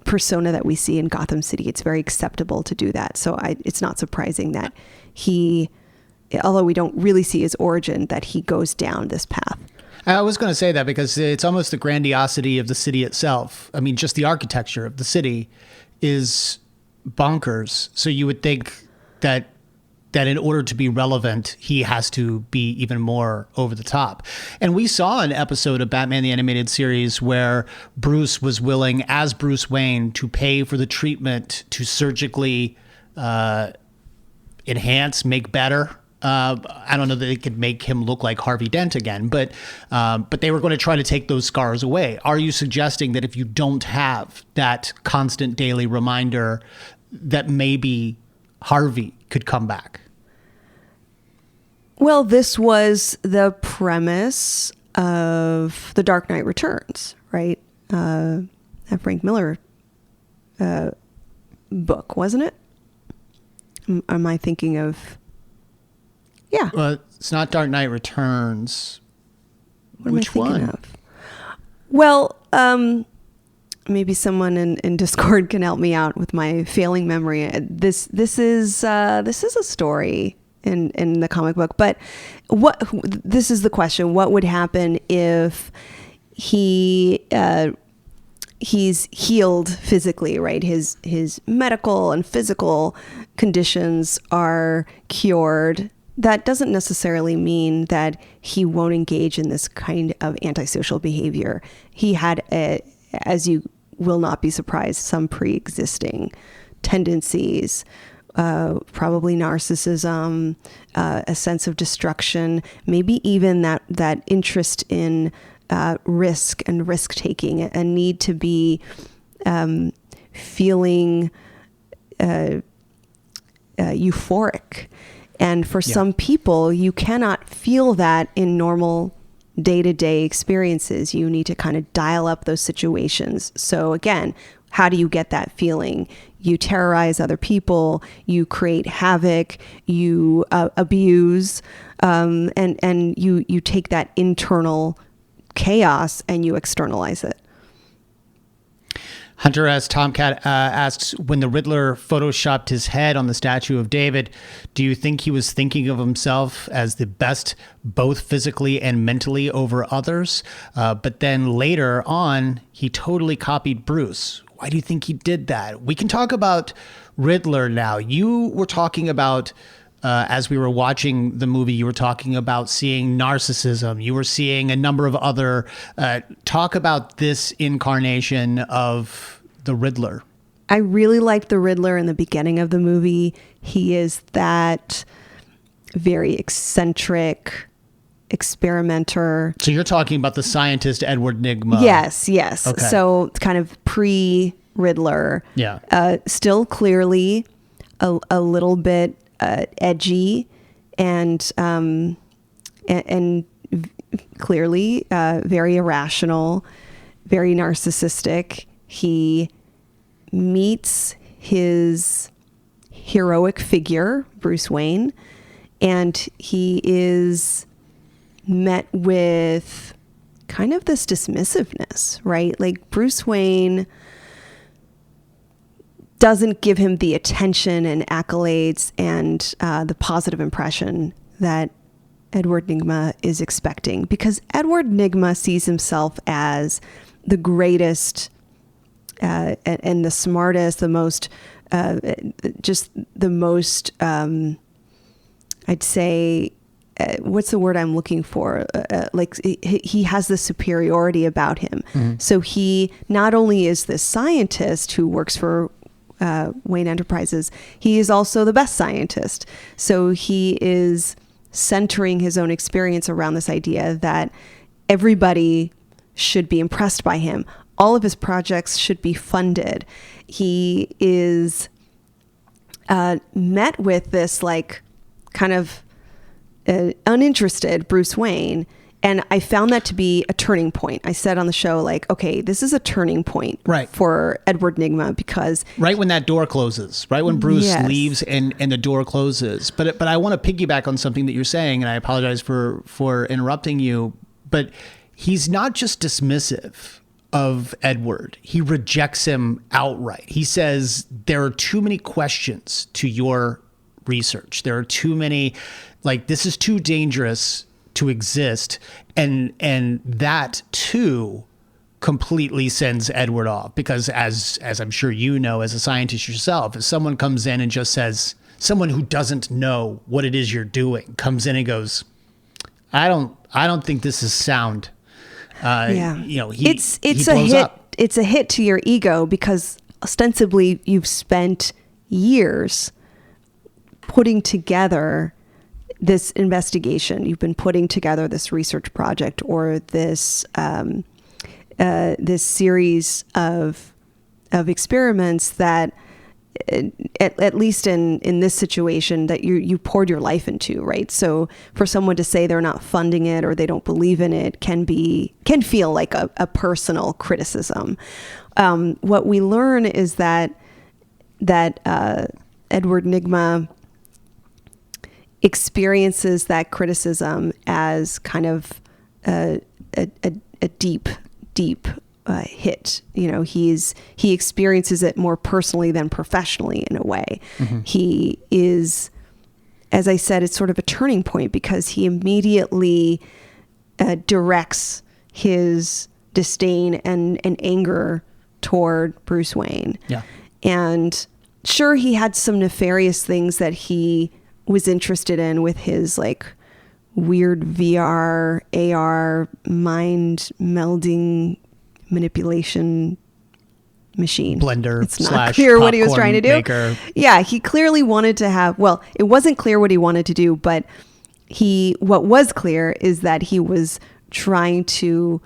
persona that we see in Gotham City. It's very acceptable to do that. So it's not surprising that he, although we don't really see his origin, that he goes down this path. I was going to say that because it's almost the grandiosity of the city itself. I mean, just the architecture of the city is bonkers. So you would think that in order to be relevant, he has to be even more over the top. And we saw an episode of Batman the Animated Series where Bruce was willing, as Bruce Wayne, to pay for the treatment to surgically enhance, make better. I don't know that they could make him look like Harvey Dent again, but they were going to try to take those scars away. Are you suggesting that if you don't have that constant daily reminder, that maybe Harvey could come back? Well, this was the premise of The Dark Knight Returns, right? A Frank Miller book, wasn't it? Am I thinking of... Yeah. Well, it's not Dark Knight Returns. Which one? Well, maybe someone in Discord can help me out with my failing memory. This is a story in the comic book, but this is the question: what would happen if he's healed physically, right? His medical and physical conditions are cured. That doesn't necessarily mean that he won't engage in this kind of antisocial behavior. He had, as you will not be surprised, some pre-existing tendencies, probably narcissism, a sense of destruction, maybe even that interest in risk and risk-taking, a need to be feeling euphoric. And for some people, you cannot feel that in normal day-to-day experiences. You need to kind of dial up those situations. So again, how do you get that feeling? You terrorize other people, you create havoc, you abuse, and you take that internal chaos and you externalize it. Hunter S. Tomcat asks, when the Riddler photoshopped his head on the statue of David, do you think he was thinking of himself as the best, both physically and mentally over others? But then later on, he totally copied Bruce. Why do you think he did that? We can talk about Riddler now. You were talking about, as we were watching the movie, you were talking about seeing narcissism. You were seeing a number of other, talk about this incarnation of the Riddler. I really liked the Riddler in the beginning of the movie. He is that very eccentric experimenter. So you're talking about the scientist Edward Nygma. Yes. Okay. So kind of pre-Riddler. Yeah. Still clearly a little bit edgy and clearly very irrational, very narcissistic. He meets his heroic figure, Bruce Wayne, and he is met with kind of this dismissiveness, right? Like Bruce Wayne doesn't give him the attention and accolades and the positive impression that Edward Nygma is expecting, because Edward Nygma sees himself as the greatest and the smartest, the most, just the most, I'd say, what's the word I'm looking for? Like he has the superiority about him. Mm-hmm. So he not only is this scientist who works for Wayne Enterprises, he is also the best scientist. So he is centering his own experience around this idea that everybody should be impressed by him. All of his projects should be funded. He is met with this like kind of uninterested Bruce Wayne. And I found that to be a turning point. I said on the show, like, okay, this is a turning point for Edward Nygma, because right when that door closes, right when Bruce leaves and the door closes. But I want to piggyback on something that you're saying, and I apologize for interrupting you. But he's not just dismissive of Edward. He rejects him outright. He says, there are too many questions to your research. There are too many, like, this is too dangerous to exist. And that too completely sends Edward off, because as I'm sure you know, as a scientist yourself, if someone comes in and just says, someone who doesn't know what it is you're doing comes in and goes, I don't think this is sound. You know, it's he a blows hit. up. It's a hit to your ego, because ostensibly you've spent years putting together this investigation. You've been putting together this research project, or this this series of experiments that, at least in this situation, that you poured your life into, right? So for someone to say they're not funding it or they don't believe in it can feel like a personal criticism. What we learn is that Edward Nygma experiences that criticism as kind of a deep hit. You know, he experiences it more personally than professionally in a way. Mm-hmm. He is, as I said, it's sort of a turning point, because he immediately directs his disdain and anger toward Bruce Wayne. Yeah. And sure, he had some nefarious things that he was interested in with his like weird VR, AR, mind melding manipulation machine. Blender. It's not clear what he was trying to do. Maker. Yeah, he clearly wanted to have, well, it wasn't clear what he wanted to do, but what was clear is that he was trying to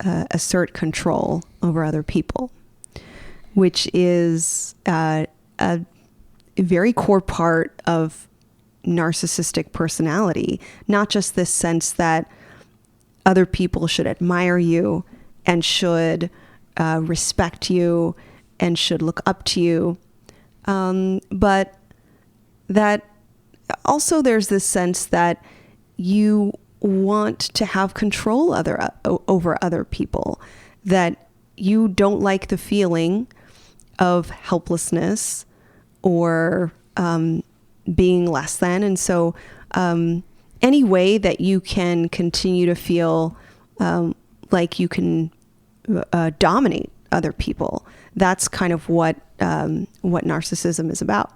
assert control over other people, which is a very core part of narcissistic personality. Not just this sense that other people should admire you and should respect you and should look up to you, but that also there's this sense that you want to have control over other people, that you don't like the feeling of helplessness or being less than. And so any way that you can continue to feel like you can dominate other people, that's kind of what narcissism is about.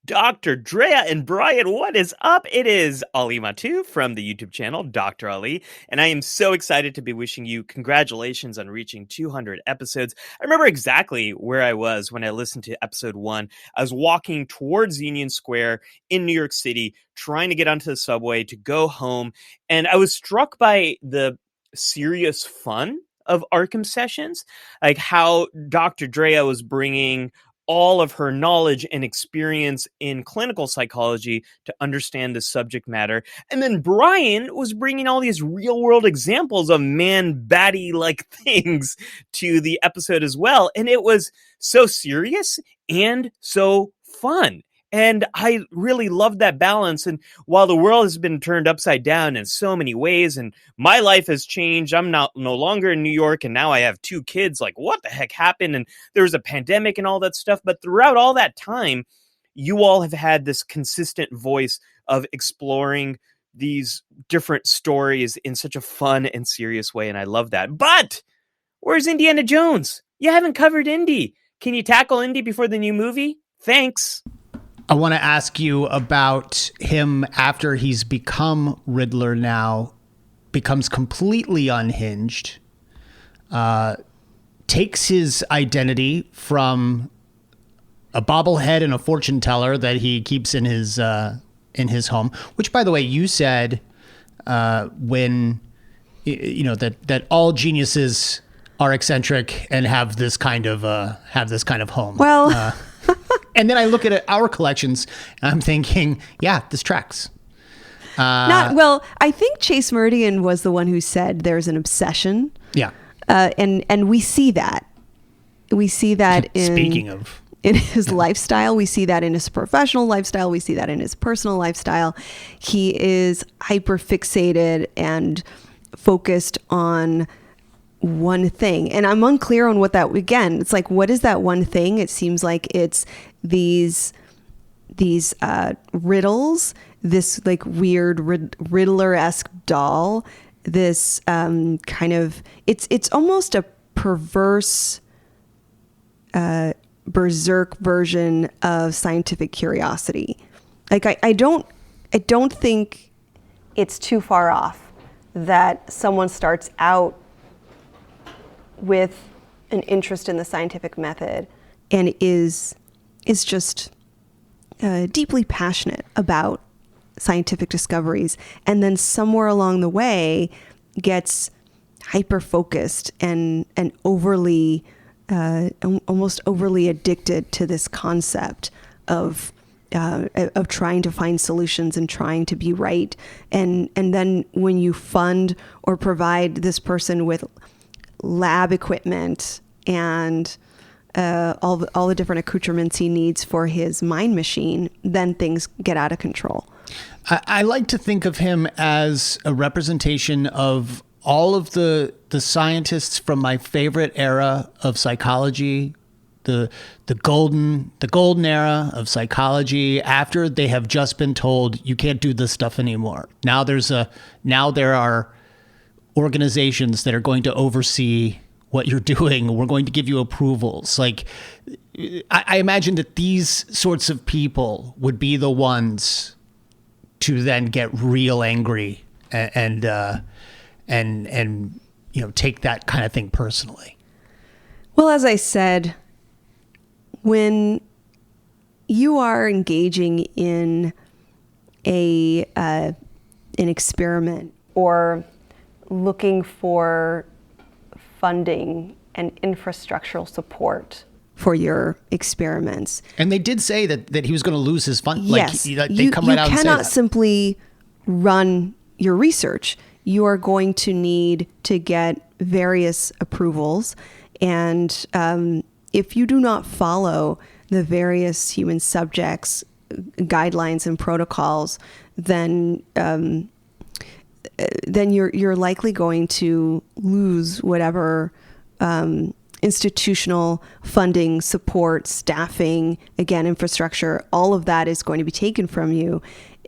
Dr. Drea and Brian, what is up? It is Ali Matu from the YouTube channel, Dr. Ali, and I am so excited to be wishing you congratulations on reaching 200 episodes. I remember exactly where I was when I listened to episode 1. I was walking towards Union Square in New York City, trying to get onto the subway to go home, and I was struck by the serious fun of Arkham Sessions, like how Dr. Drea was bringing all of her knowledge and experience in clinical psychology to understand the subject matter. And then Brian was bringing all these real world examples of man-baddie like things to the episode as well. And it was so serious and so fun. And I really loved that balance. And while the world has been turned upside down in so many ways, and my life has changed, I'm no longer in New York, and now I have 2 kids. Like, what the heck happened? And there was a pandemic and all that stuff. But throughout all that time, you all have had this consistent voice of exploring these different stories in such a fun and serious way. And I love that. But where's Indiana Jones? You haven't covered Indy. Can you tackle Indy before the new movie? Thanks. I want to ask you about him after he's become Riddler now, becomes completely unhinged, takes his identity from a bobblehead and a fortune teller that he keeps in his home, which, by the way, you said when, you know, that all geniuses are eccentric and have this kind of home. Well, and then I look at our collections and I'm thinking, yeah, this tracks. I think Chase Meridian was the one who said there's an obsession. Yeah. And we see that. We see that in his lifestyle. We see that in his professional lifestyle. We see that in his personal lifestyle. He is hyper fixated and focused on one thing. And I'm unclear on what that, again, it's like, what is that one thing? It seems like it's these riddles, this like weird Riddler-esque doll, this kind of, it's almost a perverse berserk version of scientific curiosity. Like I don't think it's too far off that someone starts out with an interest in the scientific method and is just deeply passionate about scientific discoveries, and then somewhere along the way gets hyper focused and overly almost overly addicted to this concept of trying to find solutions and trying to be right, and then when you fund or provide this person with lab equipment and all the different accoutrements he needs for his mind machine, then things get out of control. I like to think of him as a representation of all of the scientists from my favorite era of psychology, the golden era of psychology, after they have just been told you can't do this stuff anymore. Now there are organizations that are going to oversee what you're doing. We're going to give you approvals. Like, I imagine that these sorts of people would be the ones to then get real angry and you know, take that kind of thing personally. Well, as I said, when you are engaging in an experiment or looking for funding and infrastructural support for your experiments. And they did say that he was going to lose his fund. Yes. Like, they come right out and say that. You cannot simply run your research. You are going to need to get various approvals. And if you do not follow the various human subjects guidelines and protocols, then you're likely going to lose whatever institutional funding, support, staffing, again, infrastructure, all of that is going to be taken from you.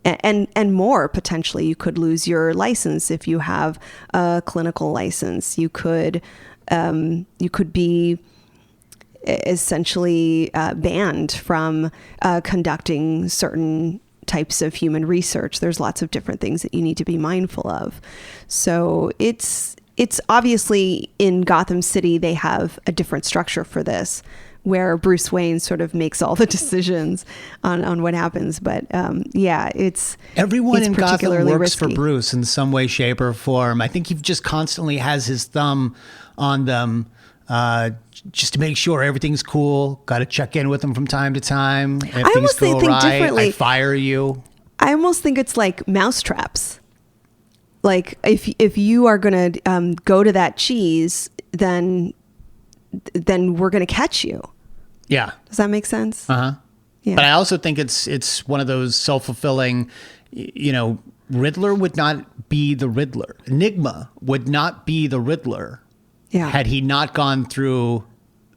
And more potentially. You could lose your license if you have a clinical license. You could be essentially banned from conducting certain types of human research. There's lots of different things that you need to be mindful of. So it's obviously in Gotham City, they have a different structure for this, where Bruce Wayne sort of makes all the decisions on what happens. But everyone in Gotham works risky for Bruce in some way, shape, or form. I think he just constantly has his thumb on them, just to make sure everything's cool. Got to check in with them from time to time. If things go awry, I fire you. I almost think it's like mousetraps. Like if you are going to go to that cheese, then we're going to catch you. Yeah. Does that make sense? Uh-huh. Yeah. But I also think it's one of those self-fulfilling, Riddler would not be the Riddler. Enigma would not be the Riddler had he not gone through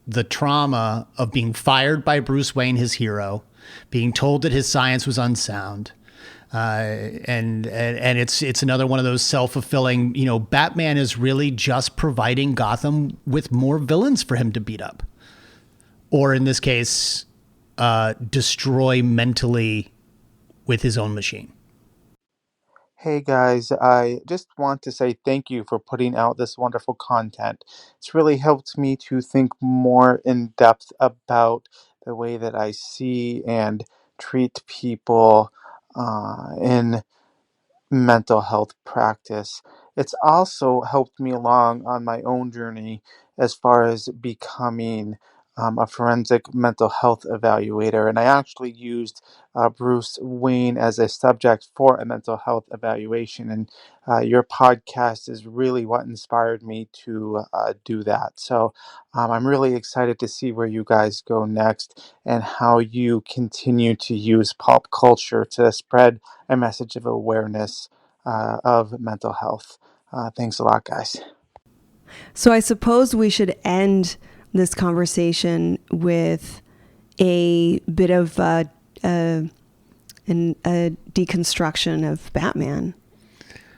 the trauma of being fired by Bruce Wayne, his hero, being told that his science was unsound. And it's another one of those self-fulfilling, Batman is really just providing Gotham with more villains for him to beat up. Or in this case, destroy mentally with his own machine. Hey guys, I just want to say thank you for putting out this wonderful content. It's really helped me to think more in depth about the way that I see and treat people in mental health practice. It's also helped me along on my own journey as far as becoming a forensic mental health evaluator. And I actually used Bruce Wayne as a subject for a mental health evaluation. And your podcast is really what inspired me to do that. So I'm really excited to see where you guys go next and how you continue to use pop culture to spread a message of awareness of mental health. Thanks a lot, guys. So I suppose we should end this conversation with a bit of a deconstruction of Batman.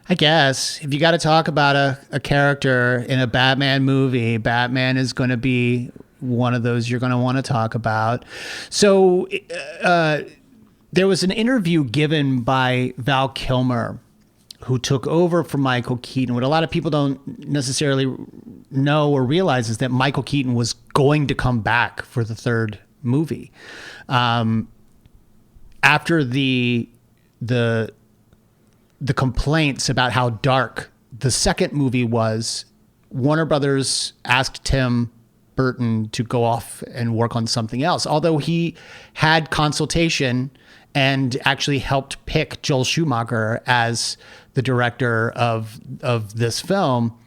I guess if you got to talk about a character in a Batman movie, Batman is going to be one of those you're going to want to talk about. So there was an interview given by Val Kilmer, who took over for Michael Keaton. What a lot of people don't necessarily know or realize is that Michael Keaton was going to come back for the third movie. After the complaints about how dark the second movie was, Warner Brothers asked Tim Burton to go off and work on something else. Although he had consultation and actually helped pick Joel Schumacher as the director of this film.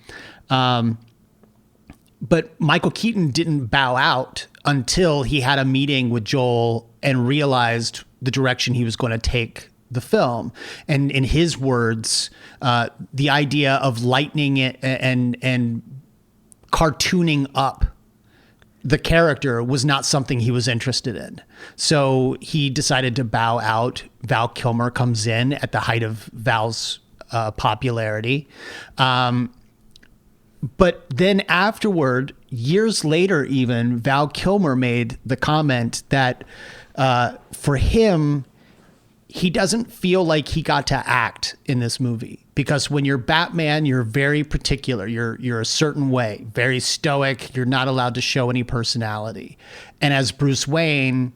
But Michael Keaton didn't bow out until he had a meeting with Joel and realized the direction he was going to take the film. And in his words, the idea of lightening it and cartooning up the character was not something he was interested in. So he decided to bow out. Val Kilmer comes in at the height of Val's popularity. But then afterward, years later even, Val Kilmer made the comment that for him, he doesn't feel like he got to act in this movie. Because when you're Batman, you're very particular. You're a certain way, very stoic. You're not allowed to show any personality. And as Bruce Wayne,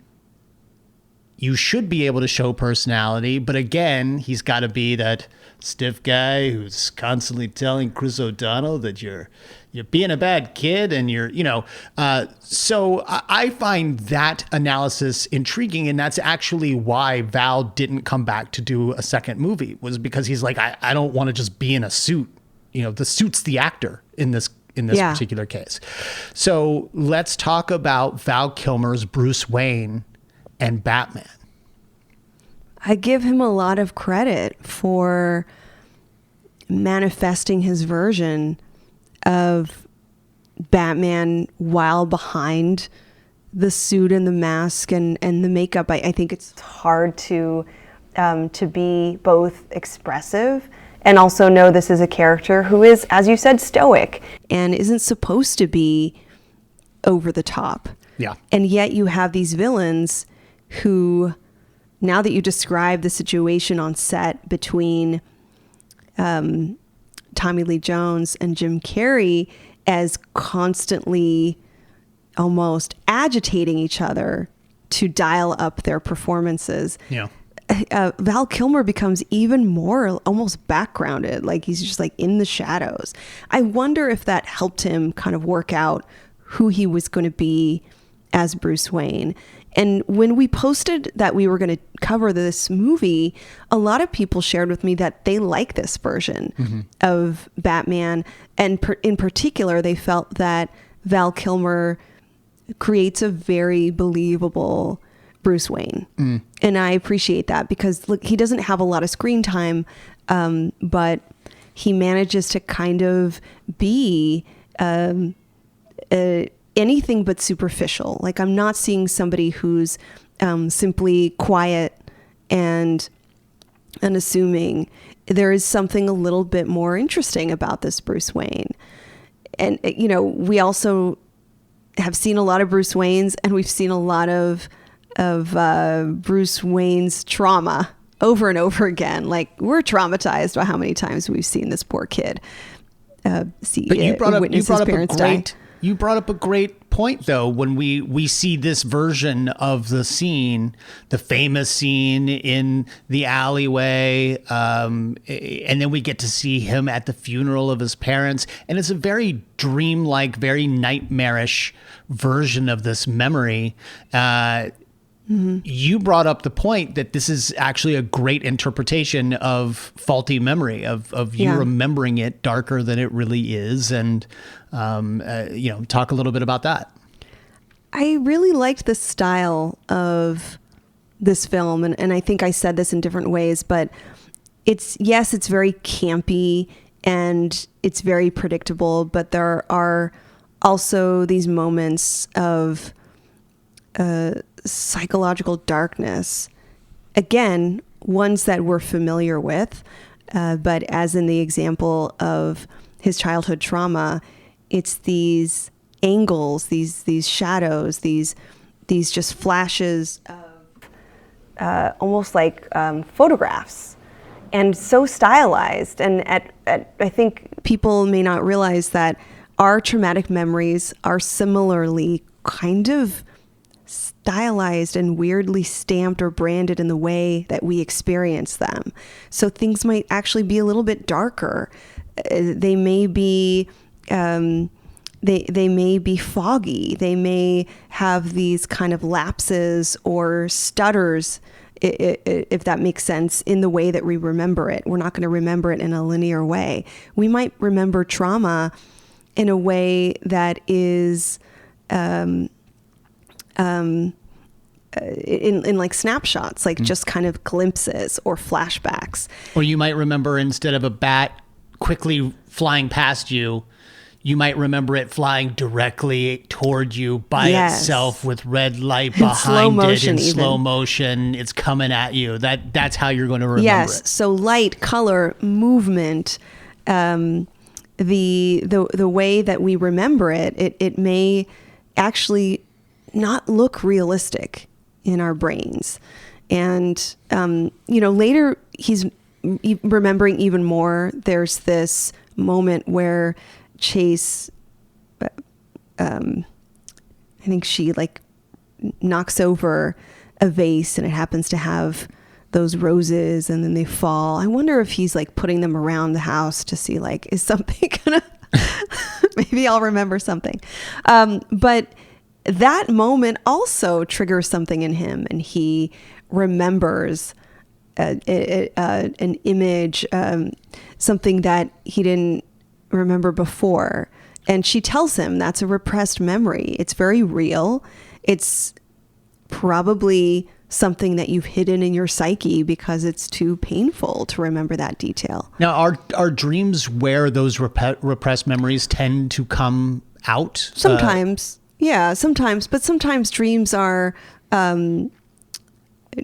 you should be able to show personality. But again, he's got to be that stiff guy who's constantly telling Chris O'Donnell that you're being a bad kid and so I find that analysis intriguing. And that's actually why Val didn't come back to do a second movie, was because he's like, I don't want to just be in a suit. The suit's the actor in this particular case. So let's talk about Val Kilmer's Bruce Wayne and Batman. I give him a lot of credit for manifesting his version of Batman while behind the suit and the mask and the makeup. I think it's hard to be both expressive and also know this is a character who is, as you said, stoic and isn't supposed to be over the top. Yeah. And yet you have these villains who, now that you describe the situation on set between Tommy Lee Jones and Jim Carrey as constantly almost agitating each other to dial up their performances. Yeah. Val Kilmer becomes even more almost backgrounded, like he's just like in the shadows. I wonder if that helped him kind of work out who he was going to be as Bruce Wayne. And when we posted that we were going to cover this movie, a lot of people shared with me that they like this version of Batman. And in particular, they felt that Val Kilmer creates a very believable Bruce Wayne. And I appreciate that because look, he doesn't have a lot of screen time, but he manages to kind of be anything but superficial. Like, I'm not seeing somebody who's simply quiet and unassuming. There is something a little bit more interesting about this Bruce Wayne. And, you know, we also have seen a lot of Bruce Waynes, and we've seen a lot of Bruce Wayne's trauma over and over again. Like, we're traumatized by how many times we've seen this poor kid witness his parents die. You brought up a great point, though, when we see this version of the scene, the famous scene in the alleyway, and then we get to see him at the funeral of his parents. And it's a very dreamlike, very nightmarish version of this memory. You brought up the point that this is actually a great interpretation of faulty memory, of you remembering it darker than it really is. And, talk a little bit about that. I really liked the style of this film. And I think I said this in different ways, but it's very campy and it's very predictable, but there are also these moments of psychological darkness, again, ones that we're familiar with, but as in the example of his childhood trauma, it's these angles, these shadows, these just flashes of almost like photographs, and so stylized. And I think people may not realize that our traumatic memories are similarly kind of stylized and weirdly stamped or branded in the way that we experience them. So things might actually be a little bit darker. They may be they may be foggy. They may have these kind of lapses or stutters, if that makes sense, in the way that we remember it. We're not going to remember it in a linear way. We might remember trauma in a way that is in like snapshots, like just kind of glimpses or flashbacks. Or you might remember, instead of a bat quickly flying past you, you might remember it flying directly toward you by itself with red light behind it in slow motion. It's coming at you. That's how you're going to remember it. So light, color, movement, the way that we remember it may actually not look realistic in our brains. And, later he's remembering even more. There's this moment where Chase, I think she like knocks over a vase and it happens to have those roses and then they fall. I wonder if he's like putting them around the house to see like, is something gonna, maybe I'll remember something. But that moment also triggers something in him, and he remembers an image, something that he didn't remember before. And she tells him that's a repressed memory. It's very real. It's probably something that you've hidden in your psyche because it's too painful to remember that detail. Now, are dreams where those repressed memories tend to come out? Sometimes. Sometimes. But sometimes dreams are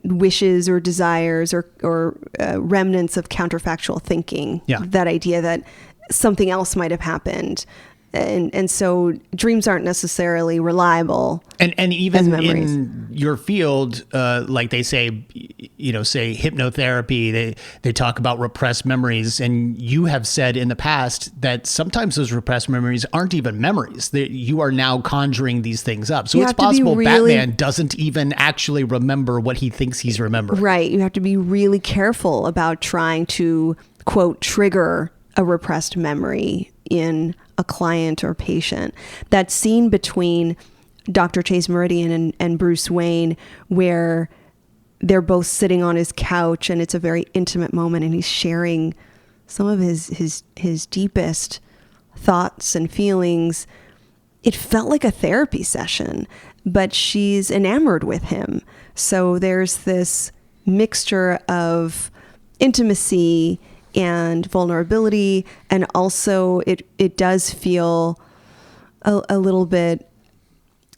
wishes or desires or remnants of counterfactual thinking. Yeah. That idea that something else might have happened. And so dreams aren't necessarily reliable. And even memories. in your field, like they say, say hypnotherapy, they talk about repressed memories. And you have said in the past that sometimes those repressed memories aren't even memories. You are now conjuring these things up. So You it's have to be possible really- Batman doesn't even actually remember what he thinks he's remembering. Right. You have to be really careful about trying to, quote, trigger a repressed memory in a client or patient. That scene between Dr. Chase Meridian and Bruce Wayne, where they're both sitting on his couch and it's a very intimate moment and he's sharing some of his deepest thoughts and feelings. It felt like a therapy session, but she's enamored with him. So there's this mixture of intimacy and vulnerability, and also it does feel a little bit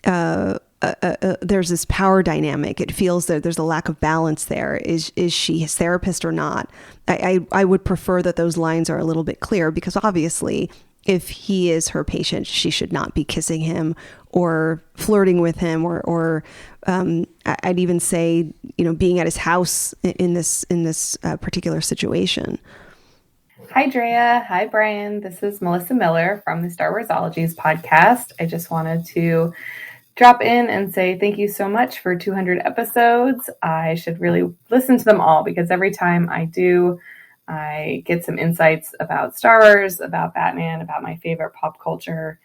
there's this power dynamic. It feels that there's a lack of balance there. Is she his therapist or not? I would prefer that those lines are a little bit clear, because obviously if he is her patient, she should not be kissing him or flirting with him or I'd even say, being at his house in this particular situation. Hi, Drea. Hi, Brian. This is Melissa Miller from the Star Warsologies podcast. I just wanted to drop in and say thank you so much for 200 episodes. I should really listen to them all, because every time I do, I get some insights about Star Wars, about Batman, about my favorite pop culture,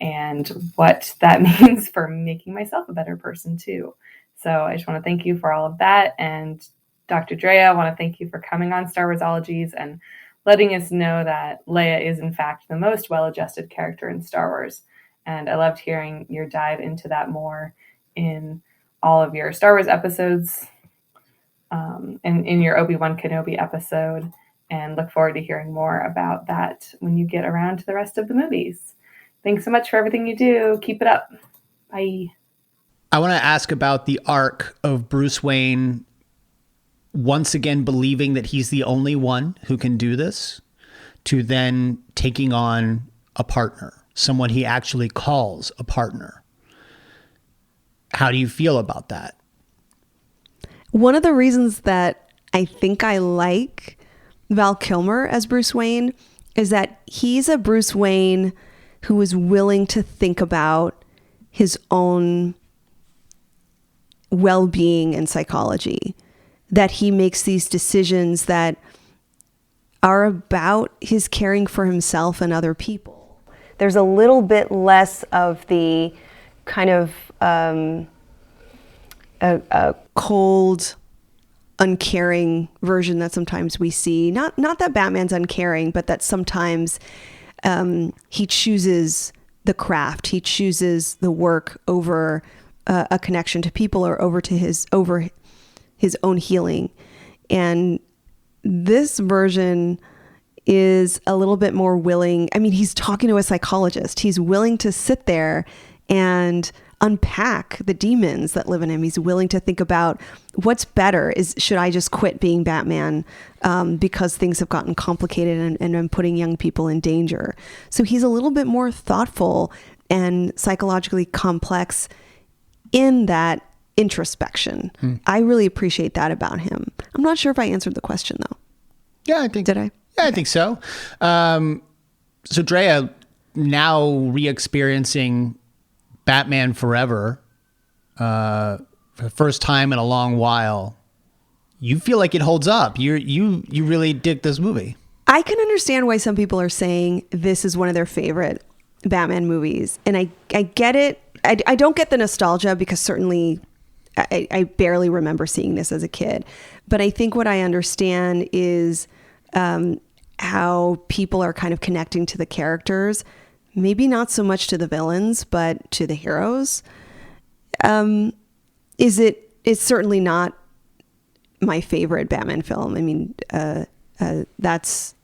and what that means for making myself a better person too. So I just want to thank you for all of that. And Dr. Drea, I want to thank you for coming on Star Warsologies and letting us know that Leia is in fact the most well-adjusted character in Star Wars. And I loved hearing your dive into that more in all of your Star Wars episodes, and in your Obi-Wan Kenobi episode, and look forward to hearing more about that when you get around to the rest of the movies. Thanks so much for everything you do. Keep it up. Bye. I want to ask about the arc of Bruce Wayne once again believing that he's the only one who can do this, to then taking on a partner, someone he actually calls a partner. How do you feel about that? One of the reasons that I think I like Val Kilmer as Bruce Wayne is that he's a Bruce Wayne who is willing to think about his own well-being and psychology, that he makes these decisions that are about his caring for himself and other people. There's a little bit less of the kind of a cold, uncaring version that sometimes we see. Not that Batman's uncaring, but that sometimes he chooses the craft. He chooses the work over a connection to people, or over his own healing. And this version is a little bit more willing. I mean, he's talking to a psychologist. He's willing to sit there and unpack the demons that live in him. He's willing to think about what's better. Should I just quit being Batman because things have gotten complicated and I'm putting young people in danger? So he's a little bit more thoughtful and psychologically complex in that introspection. I really appreciate that about him. I'm not sure if I answered the question though. Yeah, I think. Did I? Yeah, I think so. So Drea, now re-experiencing Batman Forever for the first time in a long while, you feel like it holds up. You really dig this movie. I can understand why some people are saying this is one of their favorite Batman movies, and I get it. I don't get the nostalgia, because certainly I barely remember seeing this as a kid. But I think what I understand is how people are kind of connecting to the characters, maybe not so much to the villains, but to the heroes. It's certainly not my favorite Batman film. I mean, that's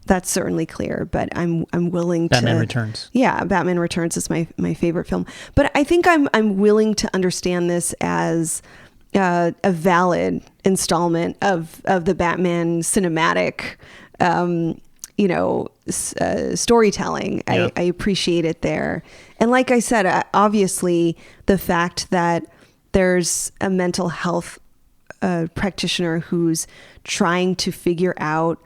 That's certainly clear, but I'm willing Batman to. Returns. Yeah, Batman Returns is my favorite film. But I think I'm willing to understand this as a valid installment of the Batman cinematic, storytelling. Yeah. I appreciate it there. And like I said, obviously the fact that there's a mental health practitioner who's trying to figure out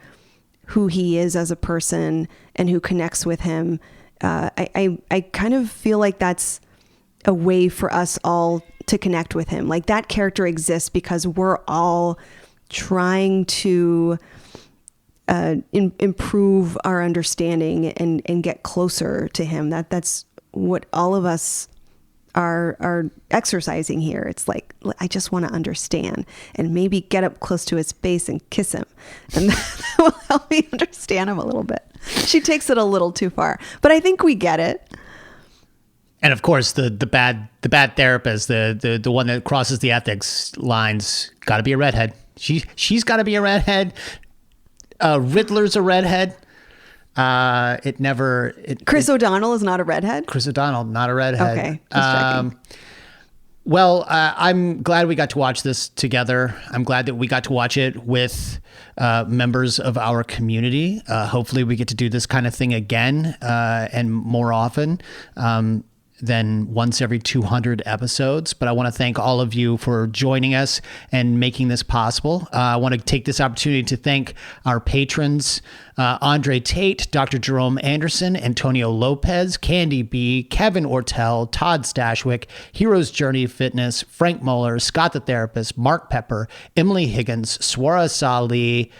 who he is as a person and who connects with him. I kind of feel like that's a way for us all to connect with him. Like that character exists because we're all trying to improve our understanding and get closer to him. That's what all of us are exercising here. It's like, I just want to understand and maybe get up close to his face and kiss him. And that will help me understand him a little bit. She takes it a little too far, but I think we get it. And of course, the bad therapist, the one that crosses the ethics lines, got to be a redhead. She's got to be a redhead. Riddler's a redhead. Chris O'Donnell is not a redhead. Chris O'Donnell, not a redhead. Okay, just checking. Well, I'm glad we got to watch this together. I'm glad that we got to watch it with members of our community. Hopefully we get to do this kind of thing again and more often than once every 200 episodes. But I want to thank all of you for joining us and making this possible. I want to take this opportunity to thank our patrons, Andre Tate, Dr. Jerome Anderson, Antonio Lopez, Candy B, Kevin Ortel, Todd Stashwick, Hero's Journey Fitness, Frank Muller, Scott the Therapist, Mark Pepper, Emily Higgins, Swara Salih,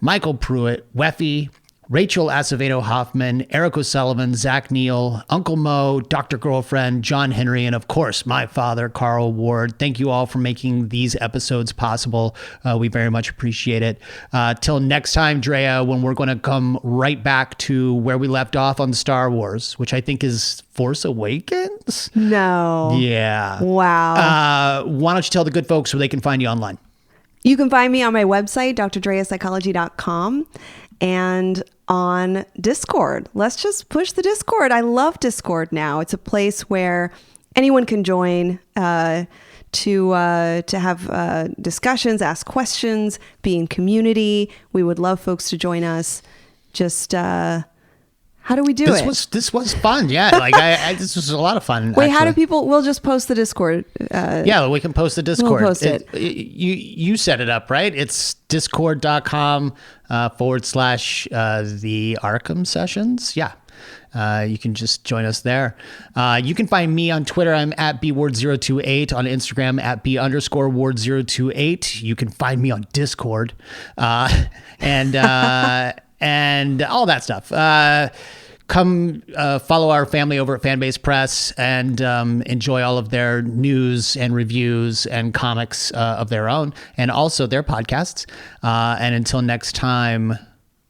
Michael Pruitt, Weffy, Rachel Acevedo Hoffman, Eric O'Sullivan, Zach Neal, Uncle Mo, Dr. Girlfriend, John Henry, and of course, my father, Carl Ward. Thank you all for making these episodes possible. We very much appreciate it. Till next time, Drea, when we're going to come right back to where we left off on Star Wars, which I think is Force Awakens? No. Yeah. Wow. Why don't you tell the good folks where they can find you online? You can find me on my website, drdreapsychology.com, and on Discord. Let's just push the Discord. I love Discord now. It's a place where anyone can join to have discussions, ask questions, be in community. We would love folks to join us. Just how do we do it? This was fun. Yeah, like this was a lot of fun. Wait, actually. how do people? We'll just post the Discord. Yeah, we can post the Discord. We'll post it. You set it up, right? It's discord.com / the Arkham Sessions. Yeah. You can just join us there. You can find me on Twitter. I'm at bward028. On Instagram at b_ward028. You can find me on Discord. And all that stuff. Come follow our family over at Fanbase Press and enjoy all of their news and reviews and comics of their own, and also their podcasts. And until next time,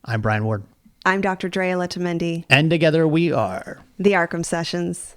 I'm Brian Ward. I'm Dr. Drea Letamendi. And together we are the Arkham Sessions.